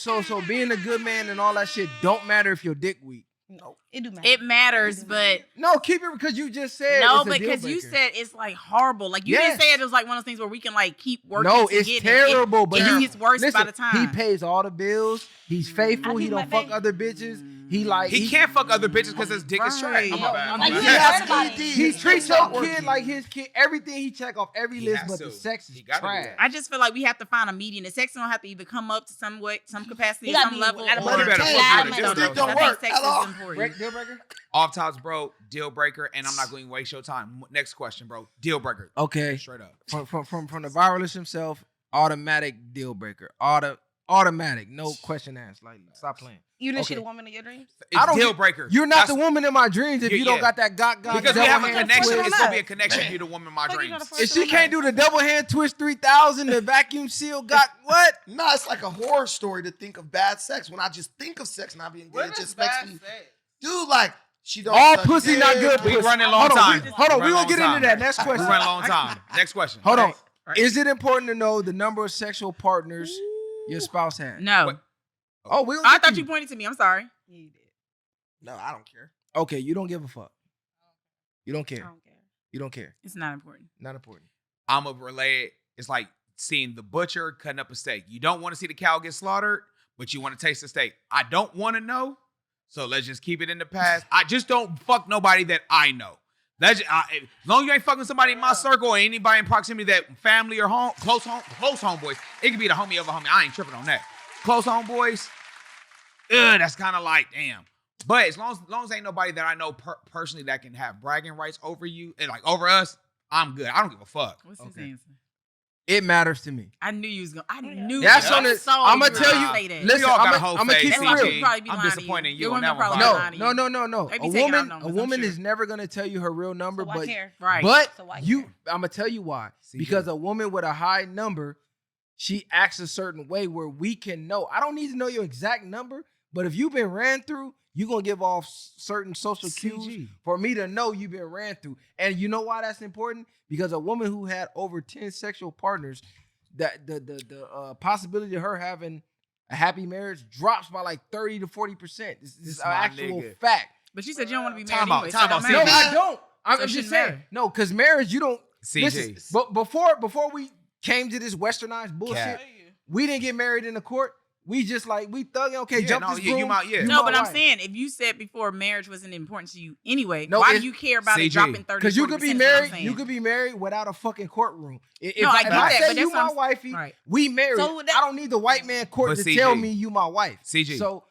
being a good man and all that shit don't matter if your dick weak. No, it do matter. It matters, but No, keep it because you just said no, it's a deal because you breaker. said it's like horrible. Like you Yes. didn't say it was like one of those things where we can like keep working. No, to it's get terrible. It, but it he gets worse listen, by the time. He pays all the bills. He's faithful. I He keep don't my fuck baby. other bitches. He like He can't fuck other bitches because his dick is trash. Right. Oh, my bad. Like, My He you bad. has about it. ED. He His treats dick's your not kid working. like his kid. Everything he check off every He list, has but to. the sex is He gotta do trash. that. I just feel like we have to find a median. The sex don't have to either come up to some way, some capacity, He or gotta some be level. at a or But You better it fuck can't. with it. His This dick don't I think work sex at all. is important. Break deal breaker. Off tops, bro. Deal breaker, and I'm not going to waste your time. Next question, bro. Deal breaker. Okay, Straight up. from the viralist himself, automatic deal breaker. automatic, no question asked. Like, stop playing. You didn't Okay. see the woman of your dreams? It's I don't deal get- breaker. You're not That's- the woman in my dreams if Yeah, you don't yeah. got that because we have a double hand connection. twist. It's gonna be a connection if you're the woman in my Fuck, you dreams. gotta If she can't do the double hand twist 3000, the vacuum seal got what? No, it's like a horror story to think of bad sex. When I just think of sex not being good, What it is just makes bad me, sex? dude, like, she don't All suck pussy dick. not good We pussy. running long Hold on, time. hold on. We We run gonna get long into time. that. Next We question. run a long time. Next question. Hold on. Right. Is it important to know the number of sexual partners your spouse has? No. What? Oh, we don't I get thought to you pointed to me. I'm sorry. Yeah, you did. No, I don't care. Okay, you don't give a fuck. You don't I care. don't care. You don't care. It's not important. Not important. I'm a relay. It's like seeing the butcher cutting up a steak. You don't want to see the cow get slaughtered, but you want to taste the steak. I don't want to know, so let's just keep it in the past. I just don't fuck nobody that I know. As long as you ain't fucking somebody in my circle or anybody in proximity that family or close homeboys. It could be the homie of a homie. I ain't tripping on that. Close homeboys. That's kind of like damn. But as long as ain't nobody that I know personally that can have bragging rights over you and like over us, I'm good. I don't give a fuck. What's his Okay. answer? It matters to me. I knew you was gonna. I knew That's that. on it. So I'ma you tell would you- say that. listen, We all got a I'ma whole keep face, it That's why real. people probably be I'm lying to disappointed in you Your on women that one, probably Vaughn. lying to No, you. no. They A be taking out woman, numbers, a I'm woman sure. is never gonna tell you her real number, So why but care? Right. but So why you, care? I'm gonna tell you why. CJ. Because a woman with a high number, she acts a certain way where we can know. I don't need to know your exact number, but if you've been ran through, you're gonna give off certain social cues CG. for me to know you've been ran through. And you know why that's important? Because a woman who had over 10 sexual partners, that the possibility of her having a happy marriage drops by like 30 to 40%. This is an my actual nigga. fact. But you said you don't want to be Time married out, anyway. time so out, it don't No, matter. I don't. I'm So it just shouldn't saying. matter. No, because marriage, you don't. CG. Listen, but before we came to this westernized bullshit, Cap. we didn't get married in the court. We just like we thugging. Okay, Yeah, jump no, this yeah, you broom. my- yeah. No, my but I'm wife. saying if you said before marriage wasn't important to you anyway, No, why do it's- you care about CG. it dropping 30? Because you could be 40% is what I'm married. saying. You could be married without a fucking courtroom. If, No, I if get I that, say but you that's what my I'm- wifey, Right. we married. So that- I don't need the white man court But to CG. tell me you my wife. CG. So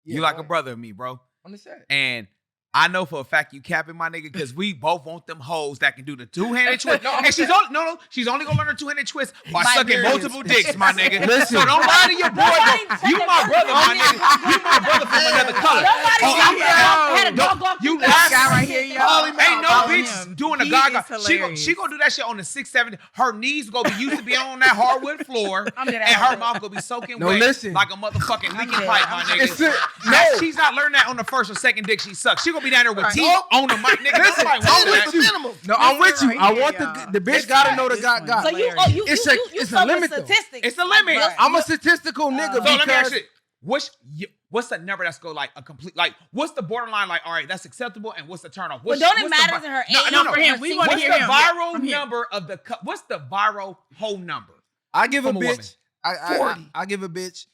yeah, You like go a ahead. brother of me, bro. Understand? And I know for a fact you capping my nigga because we both want them hoes that can do the two-handed twist. No, And she's only gonna learn her two-handed twist by sucking Experience. multiple dicks, my nigga. Listen. So don't lie to your boy. Bro. You my brother, my nigga. You my brother from another color. Nobody Oh, said that. Had a don't- dog off you the laugh- guy right here, y'all. Ain't no Follow bitch him. doing a He gaga. is She hilarious. gonna do that shit on the 670. Her knees gonna be used to be on that hardwood floor, I'm and dead her ass. mouth gonna be soaking No, wet listen. like a motherfucking leaking dead. pipe, my nigga. It's a- That- no. she's not learning that on the first or second dick she sucks. She gonna be down there with Right. teeth on the mic, nigga. Listen, Nobody I'm want with that. you. Minimum. No, I'm with you. right I here, want y'all. the bitch gotta know the This God one. God. So you It's a fuck with limit, though. statistics. It's a limit. Like, I'm a statistical nigga So let me because ask you, what's the number that's go like a complete like what's the borderline like? All right, that's acceptable, and what's the turn off? But don't it what's the matter vi- to her No, age? no, No, for him, we wanna What's hear the him. viral From him. number of the? What's the viral whole number? I give a From a woman. bitch. 40. I give a bitch.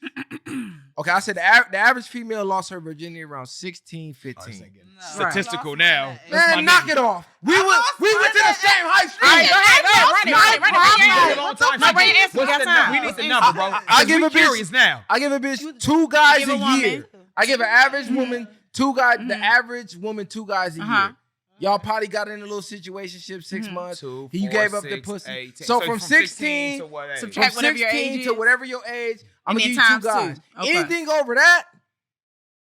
Okay, I said the average female lost her virginity around 16, 15. Statistical now. Man, knock it off. We went to the same high school. All right, go ahead, run it. It's been a long time. No, bring answer. What's We got the time. number? We need the number, bro. I give We a bitch- curious now. I give a bitch 2 guys give a a woman. year. I give an average woman 2 guys. The average woman 2 guys a Uh-huh. year. Y'all probably got in a little situationship 6 months. 2, You 4, gave up the 6, pussy. 8, 10. So from 16 16 to what age? Subtract from whatever your 16 age to is. whatever your age, I'm And gonna give then you 2 times guys. 2. Okay. Anything over that,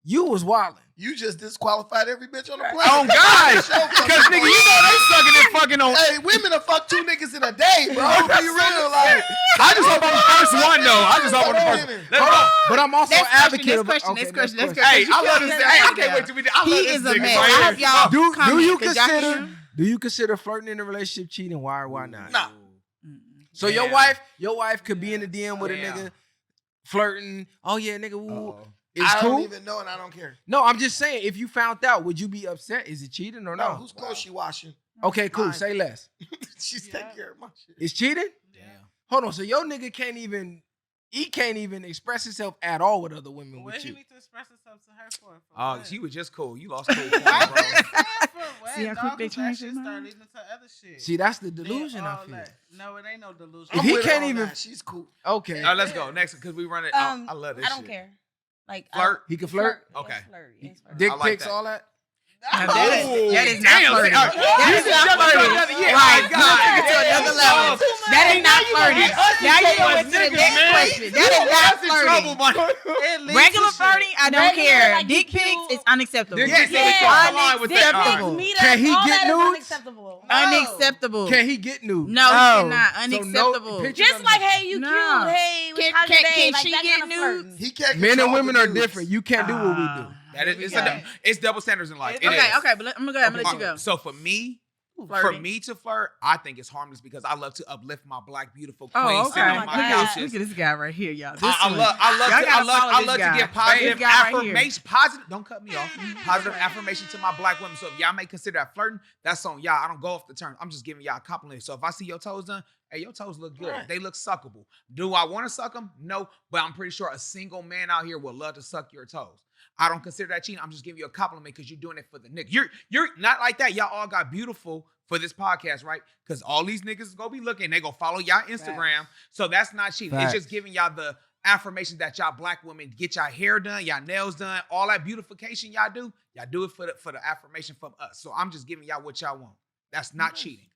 you was wilding. You just disqualified every bitch on the planet. Oh God! Because nigga, you know they sucking and fucking on. Hey, women will fuck 2 niggas in a day, bro. Be real, like. I just hope I'm the first one though. I just hope I'm the first one. Let's Hold go. on, but I'm also Next an advocate question, of next question, okay, next question, next next Hey, question. I love this. Hey, I can't wait till we. I love He this is a nigga man. right I here. have y'all Do comment, you 'cause y'all consider can- do you consider flirting in a relationship cheating? Why or why not? Nah. So Yeah. your wife could be in the DM with a Yeah. nigga flirting. Oh yeah, nigga, woo. Uh-oh. It's I cool. don't even know, and I don't care. No, I'm just saying, if you found out, would you be upset? Is it cheating or No, no? whose clothes she washing? Okay, cool. Mine. Say less. She's taking care of my shit. It's cheating? Damn. Hold on. So your nigga can't even express himself at all with other women What with he you. need to express himself to her for? Oh, what? she was just cool. You lost cool points, I bro. just said for what, See how quick dog, they 'cause that change shit their start mind? leading to other shit. See, that's the Then delusion I all feel. that. No, it ain't no delusion. If I'm he with her can't on even- that. She's cool. Okay. Now let's go next because we run it. I love this. I don't shit. care. Like Flirt? He can flirt? Okay. Yes, flirt. Yes, flirt. Dick I like pics, that. all that? Now that is not Damn, flirting. that That is not flirting. Yeah, Right. God. Take it to another level. That is not flirting. Now you Niggas, went to the next man. question. You That is not that's in trouble, flirting. man. Regular flirting, I don't Regular, care. like, Dick you pics cute. is unacceptable. Dick Yes, pics Yeah. is cross the line with Dick that. pics, All right. meet Can us, he all get that is nudes? unacceptable. Unacceptable. Can he get nudes? No, he cannot. So no Unacceptable. pictures Just like, hey, you No. cute. Hey, Can- how's your can- day? can Like, she that get kind of nudes? flirting. He can't Men and control women the are dudes. different. You can't do what we do. That is, Yeah. it's double standards in life. It Okay, is. okay, but I'm gonna let you go. So for me to flirt, I think it's harmless because I love to uplift my black beautiful queen Oh, sitting okay. on Oh my my God. couches. Look at this guy right here, y'all. I love to give positive This guy right here. affirmation. Positive, don't cut me off. Positive affirmation to my black women. So if y'all may consider that flirting, that's on y'all. I don't go off the term. I'm just giving y'all a compliment. So if I see your toes done, hey, your toes look good. Right. They look suckable. Do I want to suck them? No, but I'm pretty sure a single man out here would love to suck your toes. I don't consider that cheating. I'm just giving you a compliment because you're doing it for the nigga. You're not like that. Y'all all got beautiful for this podcast, right? Because all these niggas is gonna be looking. They gonna follow y'all Instagram. So that's not cheating. Facts. It's just giving y'all the affirmation that y'all black women get y'all hair done, y'all nails done, all that beautification y'all do it for the affirmation from us. So I'm just giving y'all what y'all want. That's not cheating.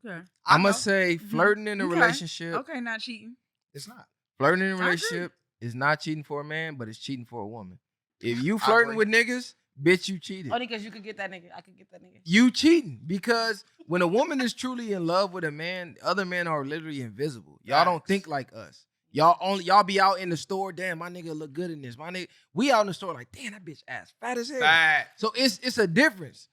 Okay. I know. must say, flirting in a Okay. relationship, Okay, not cheating. It's not. flirting in a I agree. relationship is not cheating for a man, but it's cheating for a woman. If you I flirting agree. with niggas, bitch, you cheated. Only because you could get that nigga. I could get that nigga. You cheating because when a woman is truly in love with a man, other men are literally invisible. Y'all don't think like us. Y'all be out in the store. Damn, my nigga look good in this. My nigga, we out in the store like, damn, that bitch ass fat as hell. Fact. So it's a difference.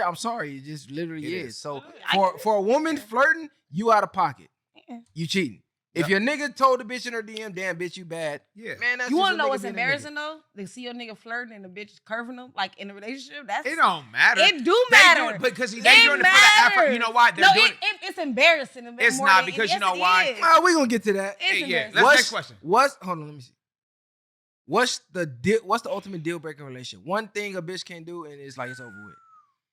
I'm sorry, it just literally It is. is. So I for a woman flirting, you out of pocket. Yeah. You cheating. If your nigga told the bitch in her DM, damn bitch, you bad. Yeah. Man, that's You want want to to know what's embarrassing though? To see your nigga flirting and the bitch curving him, like in a relationship. That's It don't matter. It do They matter. do it because they It doing it for the effort. matters. You know why? They're No, doing it's embarrassing. It's more not than- because you yes, know it why? is. Well, we gonna get to that. It's Hey, yeah, embarrassing. let's next question. Hold on, let me see. What's the ultimate deal breaker in a relationship? One thing a bitch can't do, and it's like it's over with.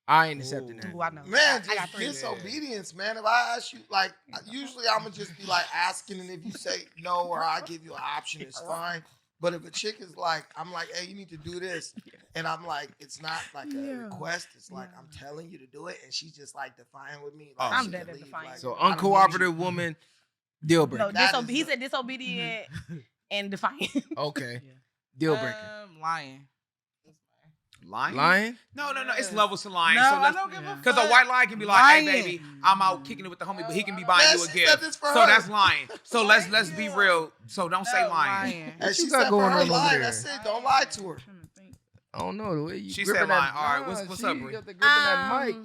I ain't accepting that. Ooh, I know. Man, I got just three. disobedience, man. If I ask you, like, usually I'm gonna just be like asking, and if you say no or I give you an option, it's fine. But if a chick is like, I'm like, hey, you need to do this, and I'm like, it's not like a request. It's like I'm telling you to do it, and she's just like defiant with me. Like, I'm she dead can at leave, defiant. like, So I don't need uncooperative you. woman, deal breaker. No, That is he the- said disobedient and defiant. Okay, deal breaker. Lying. lying. Lying. No. It's levels to lying. No, so I don't give a Because a fuck. white lie can be like, hey, Lying. baby, I'm out kicking it with the homie, but he can be buying Man, you a she said gift. this for So her. that's lying. So let's be real. So don't say lying. And she you got said going for her on over lying, there? that's it. Don't lie to her. I don't know the way you. She gripping said that- lying. All right, Nah, what's she up, Bree? got the gripping that mic.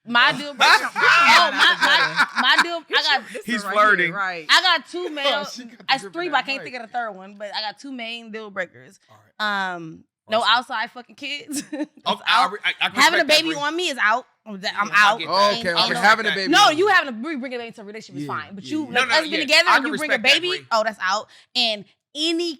My deal breaker. my deal. He's flirting. Right. I got two main. She got the That's grip three, in but I that can't mic. think of the third one. But I got two main deal breakers. All right. No Awesome. outside fucking kids. That's Oh, out. I can Having a respect that, baby Bree. on me is out. I'm Yeah, out. I get that. Okay, Ain't okay. no- Having a baby. No, on you having to bring a baby into a relationship is Yeah, fine. But yeah, you yeah. like No, us yeah. being together I and can you bring a respect that, baby, Bree. oh, that's out. And any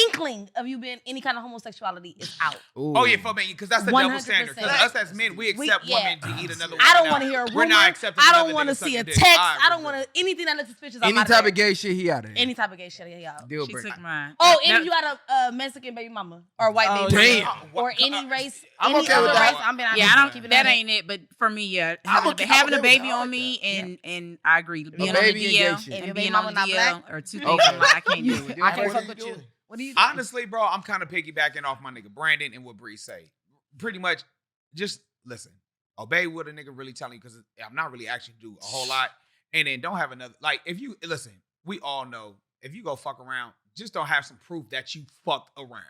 inkling of you being any kind of homosexuality is out. Ooh. Oh yeah, for me, because that's the double 100%. standard. Because us as men, we accept women to eat another woman. I don't out. want to hear a rumor. We're not accepting. I another don't want to nigga see a sucking text. dick. I don't agree. want to anything that looks suspicious. Any type of gay shit, he out of here. Any type of gay shit, yeah. Deal She breaker. took mine. Oh, and Now- if you got a Mexican baby mama or a white Oh, baby damn. mama, or any race, I'm any okay other with that. race, I'm being honest. Yeah, I don't. keep it That on ain't it. But for me, yeah, I'm having, okay- having I'm a okay with baby that. I on like me, and I agree. Being on the baby and gay DL shit. If your and baby being on mama the not DL black, are two okay. things I'm like, I can't do it. I can't What fuck are with you you. doing? What do you? Honestly, bro, I'm kind of piggybacking off my nigga Brandon and what Bree say. Pretty much, just listen. Obey what a nigga really telling you because I'm not really actually do a whole lot. And then don't have another like if you listen. We all know if you go fuck around, just don't have some proof that you fucked around,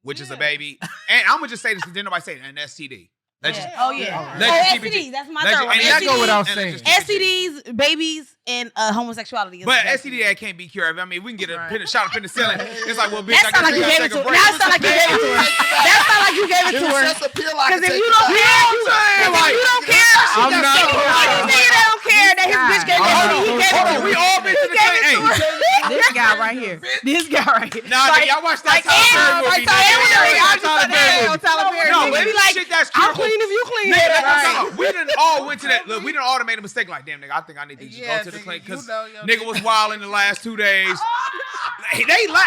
which is a baby. And I'm gonna just say this because didn't nobody say it, an STD. Let's just, Oh yeah. Let's just keep it STDs. G. That's my Let's third just- one. and let's go without and let's saying. just keep it G. STDs, babies, and homosexuality. Is But the STD that can't be cured. I mean, we can get a Right. shot of penicillin. It's like, well, bitch, That sound like you gave it to her. That sound like you gave it to her. That sound like you gave it It to was her. just a pill I Because could if take you it don't back. care, Like, you don't care. I'm not. Any nigga that don't care that his bitch gave Hold STD, on, he gave it hold to on. We her. all been to the same. Hey, This guy right here. This guy right here. nah, Like- y'all watch that like Tyler Perry movie. like nigga. Tyler Y'all Perry. watch I that just Tyler thought Perry that movie. on Tyler Perry. No, Nigga but be this like, shit that's I'm true. clean if you clean. Nigga, Right. we done all went to that. Look, we done all made a mistake. Like, damn, nigga, I think I need to just go to the clinic because nigga was wild in the last 2 days.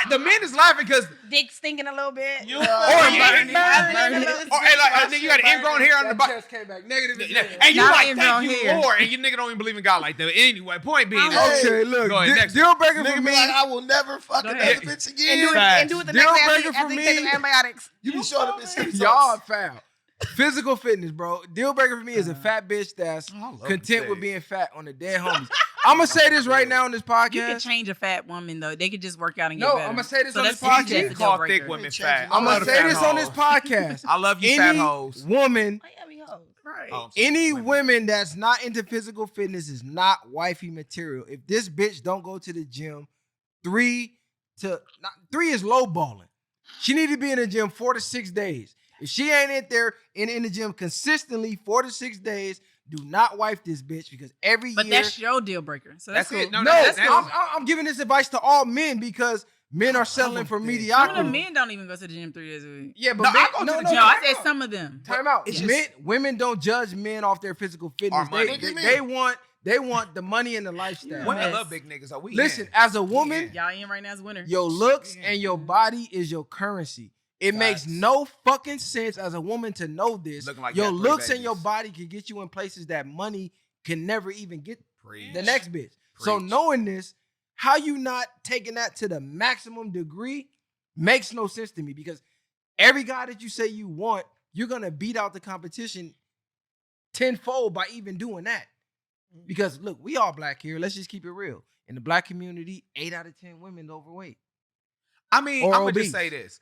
The men is laughing because Dick stinking a little bit. You or burning. hey, like nigga, you got ingrown hair on the butt. Chest came back negative. And you Not like, ingrown thank you, hair. Lord. And your nigga don't even believe in God like that. Anyway, point being, Okay, look, Go ahead, next deal breaker for Nigga be me. like, I will never fuck Go another ahead. bitch And again. do it, Facts. and do it the Deal next day breaker after for you take me. the antibiotics. You be showing up in symptoms. Y'all foul. Physical fitness, bro. Deal breaker for me is a fat bitch that's I love content with this. being fat on the dead homies. I'm gonna say this right now on this You can podcast. change a fat woman though. They could just work out and get No, better. I'ma say this So on that's this podcast. that's a You call deal thick breaker. women Change fat. it. I I'm love gonna the say fat this on this hoes. podcast. I love you, Any fat hoes. woman, Why you gotta be hoes? Right. Oh, I'm sorry, any women. women that's not into physical fitness is not wifey material. If this bitch don't go to the gym, 3 is low balling. She need to be in the gym 4 to 6 days. If she ain't in the gym consistently 4 to 6 days, do not wife this bitch because every But year. that's your deal breaker. So that's, That's it. cool. No, No, that's I'm giving this advice to all men because men are settling for Some of mediocrity. the men don't even go to the gym 3 days a week. Yeah, but No, men, I go to the No, gym. I said some of them. Time out. It's Men, just- women don't judge men off their physical fitness. Our money. They want the money and the lifestyle. Women Yes. love big niggas. So we Listen, in. as a woman, Yeah. Y'all in right now is winner. your looks and your body is your currency. It makes Facts. no fucking sense as a woman to know this. Looking like Your you got 3 looks and your babies. body can get you in places that money can never even get Preach. the next bitch. So Preach. knowing this, how you not taking that to the maximum degree makes no sense to me because every guy that you say you want, you're gonna beat out the competition tenfold by even doing that. Because look, we all black here. Let's just keep it real. In the black community, 8 out of 10 women overweight. I mean, Or I'm gonna obese. just say this.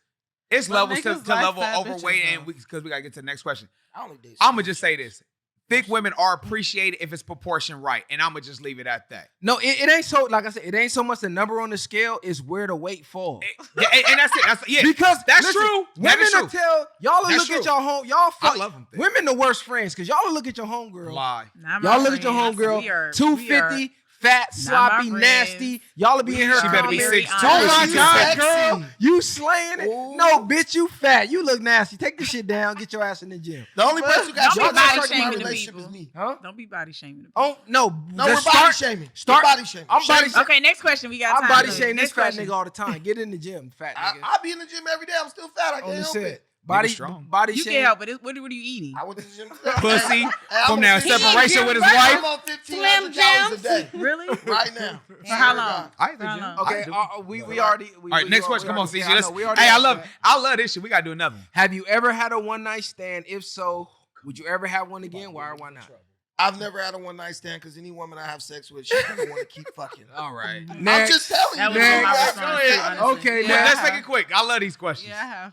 It's But levels to niggas like level fat overweight, bitches, and though. because we gotta get to the next question. I only date I'm gonna just say this: thick women are appreciated if it's proportioned right, and I'm gonna just leave it at that. No, it ain't so, like I said, it ain't so much the number on the scale, it's where the weight falls. Yeah, and that's it. That's Because that's listen, true. That Women is will true. tell y'all will That's look at true. your home. Y'all fuck. I love them thick. Women the worst friends because y'all will look at your homegirl. Lie. Not my Y'all look at your friends. homegirl, We are- 250, fat, Not my sloppy, friends. nasty. Y'all will be in her She better be comments. 6'2". Oh my She's God, sexy. girl, you slaying it? Ooh. No, bitch, you fat. You look nasty. Take the shit down. Get your ass in the gym. The only person who got Don't y'all be body in my shaming the relationship people. is me. Huh? Don't be body shaming them. Oh no, No, just we're body shaming. start- We're body shaming. I'm body Shame- Okay, next question. We got I'm time. body Next shaming this fat question. nigga all the time. Get in the gym, fat nigga. I be in the gym every day. I'm still fat. I On can't the help set. it. Body strong. body You shaming. can't help it. What are you eating? I went to the gym. Pussy Hey, I'm from on now 15 separation with his I'm wife. on 1500 Slim calories a day Really? right now. For how long? I hit the For how gym. long? Okay, we already. All right, next question. Come on, CG. Let's. We already Hey, I asked love that. this shit. We gotta do another one. Have you ever had a one night stand? If so, would you ever have one again? Why or why not? I've never had a one night stand because any woman I have sex with, she's gonna want to keep fucking. All right. I'm just telling That you. was man. my That's response. good. too, honestly. Okay, Yeah. now- Let's make it quick. I love these questions. Yeah, I have.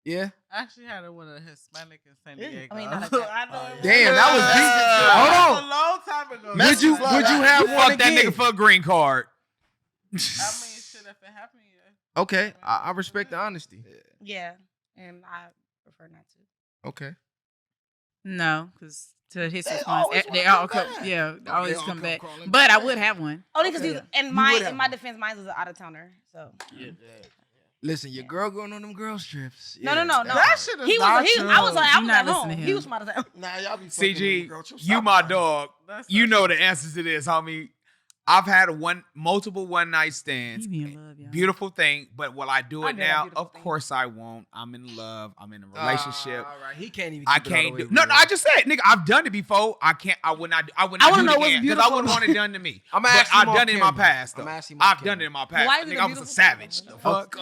Yeah. I actually had a one of Hispanic in San Yeah. Diego. I mean, not like I that. know. it Damn, was- that was deep. That Hold was on. a long time ago. Would you- would you have You one fuck that again? nigga for a green card. I mean, shit, if it happened, yeah. Okay, I respect the honesty. Yeah, and I prefer not to. Okay. No, because to his They response, always they wanna all come come. back. Yeah, They always all come come back. crawling But I back. would have one. Only because Okay. in You my would have in my one. defense, mine was an out of towner. So Listen, your girl going on them girls trips. no. That shit is He not was. I was true. like, I Do was not at listen home. to He him. was from out of town. Nah, y'all be fucking CG, with girl trips. you Stop my lying. dog. That's You not know true. the answers to this, homie. I've had multiple one night stands. He be in love, y'all. Beautiful thing, but will I do I it do that now? beautiful Of thing. course I won't. I'm in love. I'm in a relationship. All right, he can't even. I keep it all can't the do. way No, real. I just said, nigga, I've done it before. I can't. I would not. I would not wanna do know it what's again because I beautiful wouldn't about want it done to me. I'm But asking I've him done off it in my camera. past. I'm Though. asking him off I've done camera. it in my past. Why is it Nigga, a I was a beautiful savage. thing? The Of, fuck.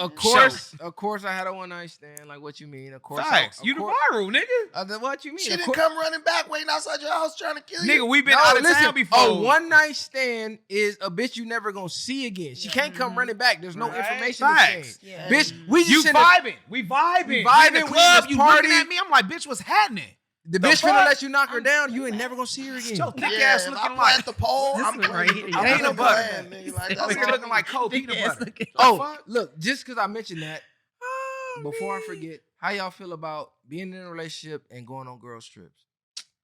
of course, I had a one night stand. Like, what you mean? Of course, Facts. of You the course- viral, nigga. What you mean? She Of didn't course- come running back, waiting outside your house trying to kill you. Nigga, we've been No, out of listen, town before. a one night stand is a bitch you never gonna see again. She can't come running back. There's no Right. information Facts. exchange. Yeah. Bitch, we just You sent a- vibing. We vibing. We We vibing, in the we club. just You party. looking at me. I'm like, bitch, what's happening? the the bitch finna fuck? let you knock her down. You ain't never gonna see her again. Your thick Yeah, ass if looking I like. plant the pole, This I'm one right playing. here. I'm Ain't no playing, butter. nigga. Like, This that's nigga all looking I like need. cold peanut Yes, butter. look at- Oh, fuck? look, just because I mentioned that, Oh, before I man. forget, how y'all feel about being in a relationship and going on girls trips?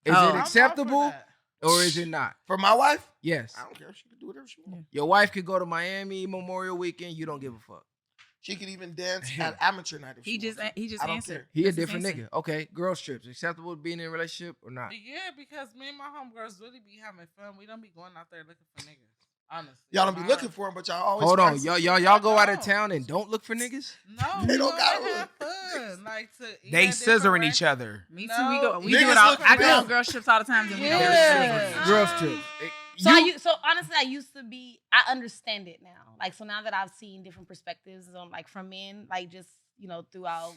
Is Oh. it I'm I'm all for acceptable that. or is it not? For my wife, Yes. I don't care. She can do whatever she wants. Your wife could go to Miami Memorial Weekend. You don't give a fuck. She could even dance at amateur night if He she just wants to. he just I don't answered. care. He a That's his different answer. nigga. Okay, girls trips. Acceptable being in a relationship or not? Yeah, because me and my homegirls really be having fun. We don't be going out there looking for niggas. Honestly, Y'all don't be Nah. looking for them, but y'all always Hold on, find y'all go out of No. town and don't look for niggas. No, They we don't go gotta to have look. fun. Like to eat They at different scissoring each other. Me too. No, We do niggas it all. look for I go them. on girl trips all the time. And we go Yeah. Girls trip. So honestly, I used to be. I understand it now. Like so now that I've seen different perspectives on like from men, like just throughout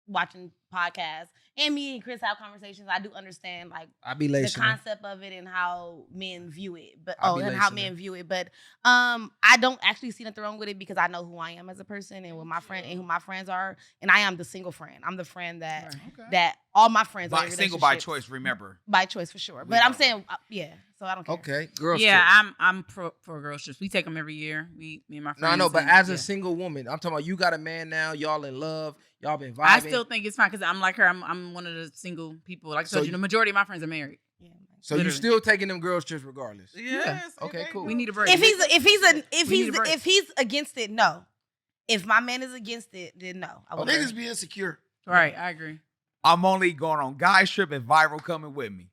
watching podcasts and me and Chris have conversations, I do understand like I be the lacing. concept of it and how men view it. But I be and how lacing men her. view it. But I don't actually see nothing wrong with it because I know who I am as a person and with my friend and who my friends are. And I am the single friend. I'm the friend that that all my friends are in Single by relationships. choice, remember. By choice for sure. We But I'm know. saying yeah. So I don't care. Okay, girls Yeah, trip. I'm for girl trips. We take them every year. Me and my friends. No, I know, but and- as a yeah. single woman, I'm talking about you got a man now, y'all in love, y'all been vibing. I still think it's fine because I'm like her. I'm one of the single people. Like I So told you, the majority of my friends are married. Yeah. so you literally. still taking them girls trips regardless. Yes. Okay, they cool. do. We need a break. If We need a break. if he's against it, no. If my man is against it, then no. I would Niggas be insecure. Right, I agree. I'm only going on guys trip and viral coming with me.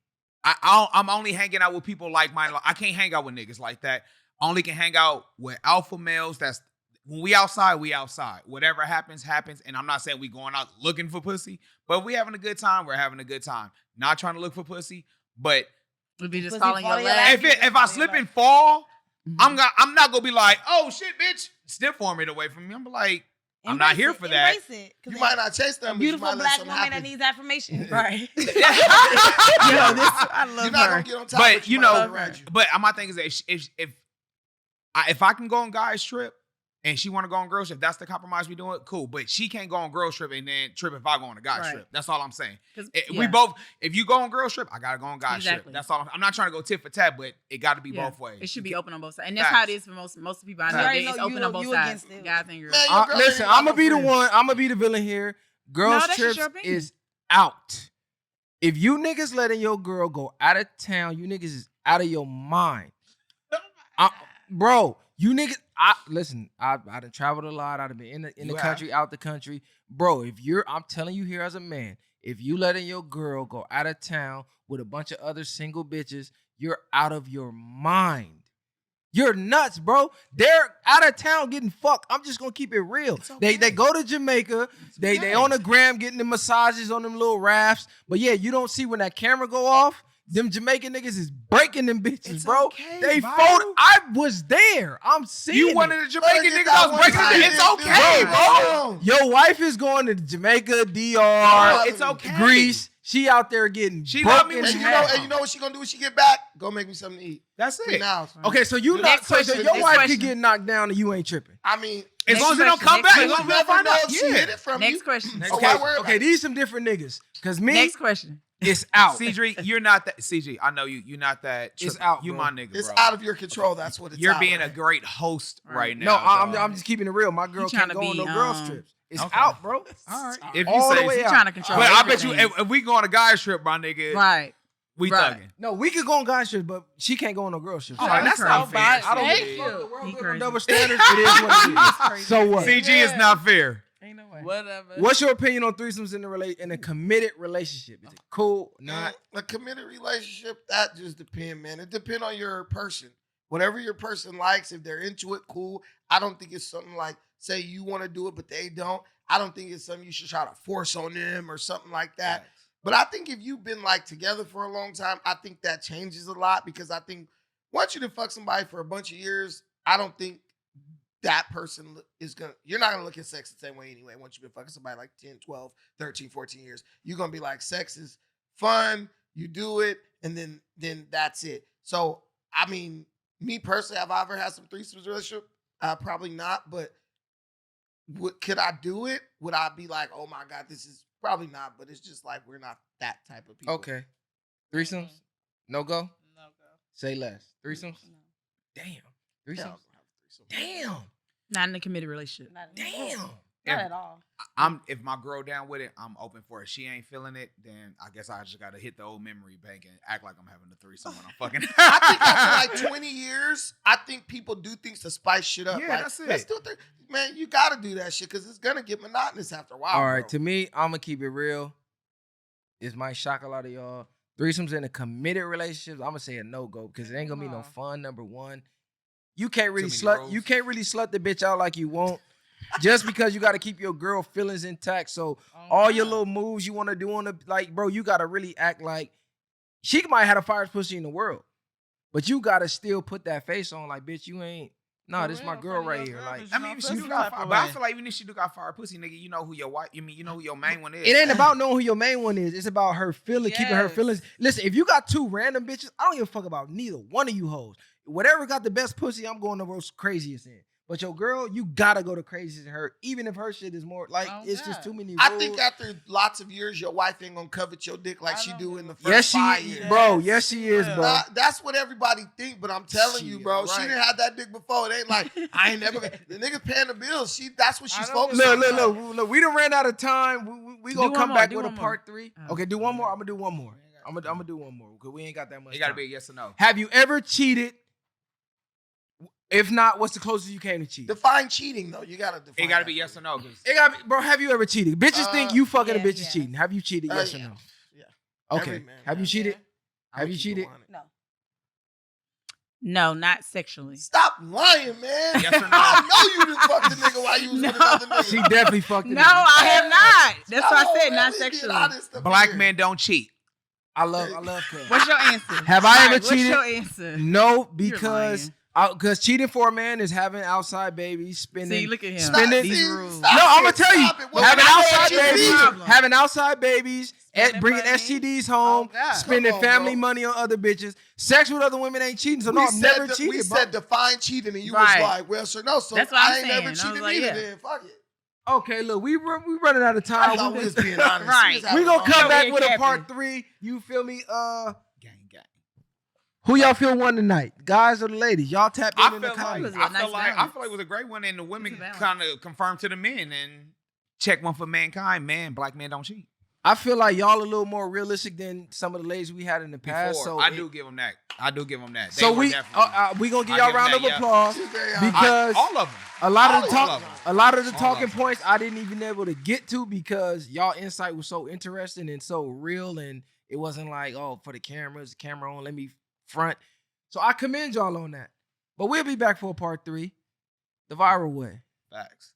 I'm only hanging out with people like mine. I can't hang out with niggas like that. I only can hang out with alpha males. That's when we outside, we outside. Whatever happens, happens. And I'm not saying we going out looking for pussy, but if we having a good time, we're having a good time. Not trying to look for pussy, but Would be just Pussy falling your fall in your lap. lap. if I slip and fall, Mhm. I'm not gonna be like, oh shit, bitch, stiff arm it away from me. I'm like, I'm not here for that. Embrace it. 'Cause You might not chase them, a but beautiful you might let black something woman that happen. needs affirmation. Right. Yo, I love You're not her. gonna get on top, But, you might let know, it ride you. But my thing is that if I can go on guys trip and she want to go on girls trip, that's the compromise we doing. Cool, but she can't go on girls trip and then trip if I go on a guys Right. trip. That's all I'm saying. 'Cause- We yeah. both. If you go on girls trip, I gotta go on guys trip. Exactly. That's all. I'm not trying to go tit for tat, but it got to be Yeah. both ways. It should be open on both sides, and that's how it is for most people I You know. already It's know open you- on both you sides, against it. guys and girls. Man, your girl Listen, ain't I'm got gonna be no the friends. one. I'm gonna be the villain here. Girls No, that's just trips your opinion. is out. If you niggas letting your girl go out of town, you niggas is out of your mind. Bro, you niggas. Listen. I done traveled a lot. I've been in the You country, out the country, bro. I'm telling you here as a man, if you letting your girl go out of town with a bunch of other single bitches, you're out of your mind. You're nuts, bro. They're out of town getting fucked. I'm just gonna keep it real. okay. They go to Jamaica. They on the gram getting the massages on them little rafts. But yeah, you don't see when that camera go off. Them Jamaican niggas is breaking them bitches, It's bro. okay, They bro. fold. I was there. I'm seeing You one it. of the Jamaican Get niggas that I was one breaking time, it. It's dude. okay, Bro. bro. Your wife is going to Jamaica, DR, Bro, It's okay. Greece. She out there getting She love me broken when And she you know, half. and you know what she gonna do when she get back? Go make me something to eat. That's Free it. now. Okay, so you not Next so question, your next wife question. could get knocked down and you ain't tripping. I mean, As Next long as it don't question, come next back, as question. long as you we don't never find know out. if she hit it from Next you. question. Next So question. why worry about Okay, it? these some different niggas. Cause me, Next question. it's out. CG, you're not that. CG, I know you. You're not that. It's tripping. out, You bro. my nigga, It's bro. out of your control. That's what it's You're out being of. a great host right now. No, I'm dog. just keeping it real. My girl He can't tryna go on be, no girls trips. It's okay. out, bro. All right. If you All the say, way He out. trying to control. but I bet you, everything. if we go on a guy's trip, my nigga, Right. we Right. thugging. No, we could go on guys trips, but she can't go on no girls trips. All right, that's not crazy. fair. I don't Thank give a fuck. you. The world He built on crazy. double standards. It is what it is. So what? CG is not fair. Ain't no way. Whatever. What's your opinion on threesomes in a committed relationship? Is it cool? Not Not. a committed relationship. That just depends, man. It depends on your person. Whatever your person likes, if they're into it, cool. I don't think it's something like, say you want to do it, but they don't. I don't think it's something you should try to force on them or something like that. But I think if you've been like together for a long time, I think that changes a lot because I think once you done fuck somebody for a bunch of years, I don't think that person is gonna, you're not gonna look at sex the same way anyway. Once you've been fucking somebody like 10, 12, 13, 14 years, you're gonna be like, sex is fun, you do it, and then that's it. So, I mean, me personally, have I ever had some threesomes relationship? Probably not, but could I do it? Would I be like, oh my God, this is probably not, but it's just like we're not that type of people. Okay. Threesomes? No go? No go. Say less. Threesomes? Damn. Yeah, Threesomes? I don't have threesomes. Damn. Not in a committed relationship. Not, Damn. not If- at all. If my girl down with it, I'm open for it. She ain't feeling it, then I guess I just gotta hit the old memory bank and act like I'm having a threesome when I'm fucking. I think after like 20 years, I think people do things to spice shit up. Yeah, like, that's it. Let's do it. Man, you got to do that shit because it's going to get monotonous after a while. All right. bro. To me, I'm going to keep it real. This might shock a lot of y'all. Threesomes in a committed relationship, I'm going to say a no-go because it ain't going to be no No. fun, number one. you can't really Too many slut. roles. You can't really slut the bitch out like you want, just because you got to keep your girl feelings intact. So all your little moves you want to do on the like, bro, you got to really act like she might have the finest pussy in the world, but you got to still put that face on, like, bitch, you ain't. No, this is my girl right here. Like, I mean, she do got fire, but I feel like even if she do got fire pussy, nigga, you know who your wife. You know who your main one is. it ain't about knowing who your main one is. It's about her feeling, keeping her Yes. feelings. Listen, if you got two random bitches, I don't give a fuck about neither one of you hoes. Whatever got the best pussy, I'm going the most craziest in. But your girl, you gotta go the craziest in her, even if her shit is more like it's just too many rules. I think after lots of years, your wife ain't gonna covet your dick like she do in the first yes, she 5 is, years. bro. Yes, she is, bro. That's what everybody think, but I'm telling you, Shit, bro, right. she didn't have that dick before. It ain't like I ain't never. The nigga paying the bills. That's what she's focused on. Look. We done ran out of time. We gonna Do come one back more, with do a one part more. 3. Oh. Okay, do one more. I'm gonna do one more. I'm gonna do one more because we ain't got that much. It gotta time. be a yes or no. Have you ever cheated? If not, what's the closest you came to cheat? Define cheating though. You gotta define. It gotta that be for yes me. or no. 'Cause It gotta be, bro. Have you ever cheated? Bitches think you fucking a yeah, bitch is yeah. cheating. Have you cheated? Yes or yeah. no? Yeah. Okay. Every man Have you has. cheated? I'ma Have you keep it cheated? 100. No. No, not sexually. Stop lying, man. Yes or no? I know you didn't fuck the nigga while you was with another nigga. She definitely fucked it. No, I have not. That's why I Come said on, not man, we being sexually. honest up Black here. men don't cheat. I love Cuz. What's your answer? Have I ever What's cheated? your answer? No, You're because lying. cheating for a man is having outside babies, spending. See, look at him. Spending These rules. No, I'm gonna tell you, having What having outside babies, Spending bringing money. STDs home, Oh, God. spending Come on, family bro. money on other bitches. Sex with other women ain't cheating, so no, I've never cheated. We bro. said define cheating, and you Right. was like, well, sir, no. So That's what I'm I ain't saying. I never was cheated like, either. yeah. Then fuck it. Okay, look, we running out of I time. thought we was being honest. Right. was We having gonna fun. come No, back we with a ain't part capping. 3. You feel me? Gang. Who y'all feel won tonight, guys or the ladies? Y'all tap in I the feel like comments. was a nice I feel like balance. it was a great one, and the women It's a balance. kind of confirmed to the men and check one for mankind. Man, black men don't cheat. I feel like y'all a little more realistic than some of the ladies we had in the past. Before So I do give them that. They So were we definitely- gonna give I y'all a give round them of that, yeah. applause She's very honest. because all of them. a lot of the All talk, of them. a lot of the All talking of them. points I didn't even able to get to because y'all insight was so interesting and so real, and it wasn't like, oh, for the cameras, camera on, let me front. So I commend y'all on that. But we'll be back for a part 3, the viral way. Facts.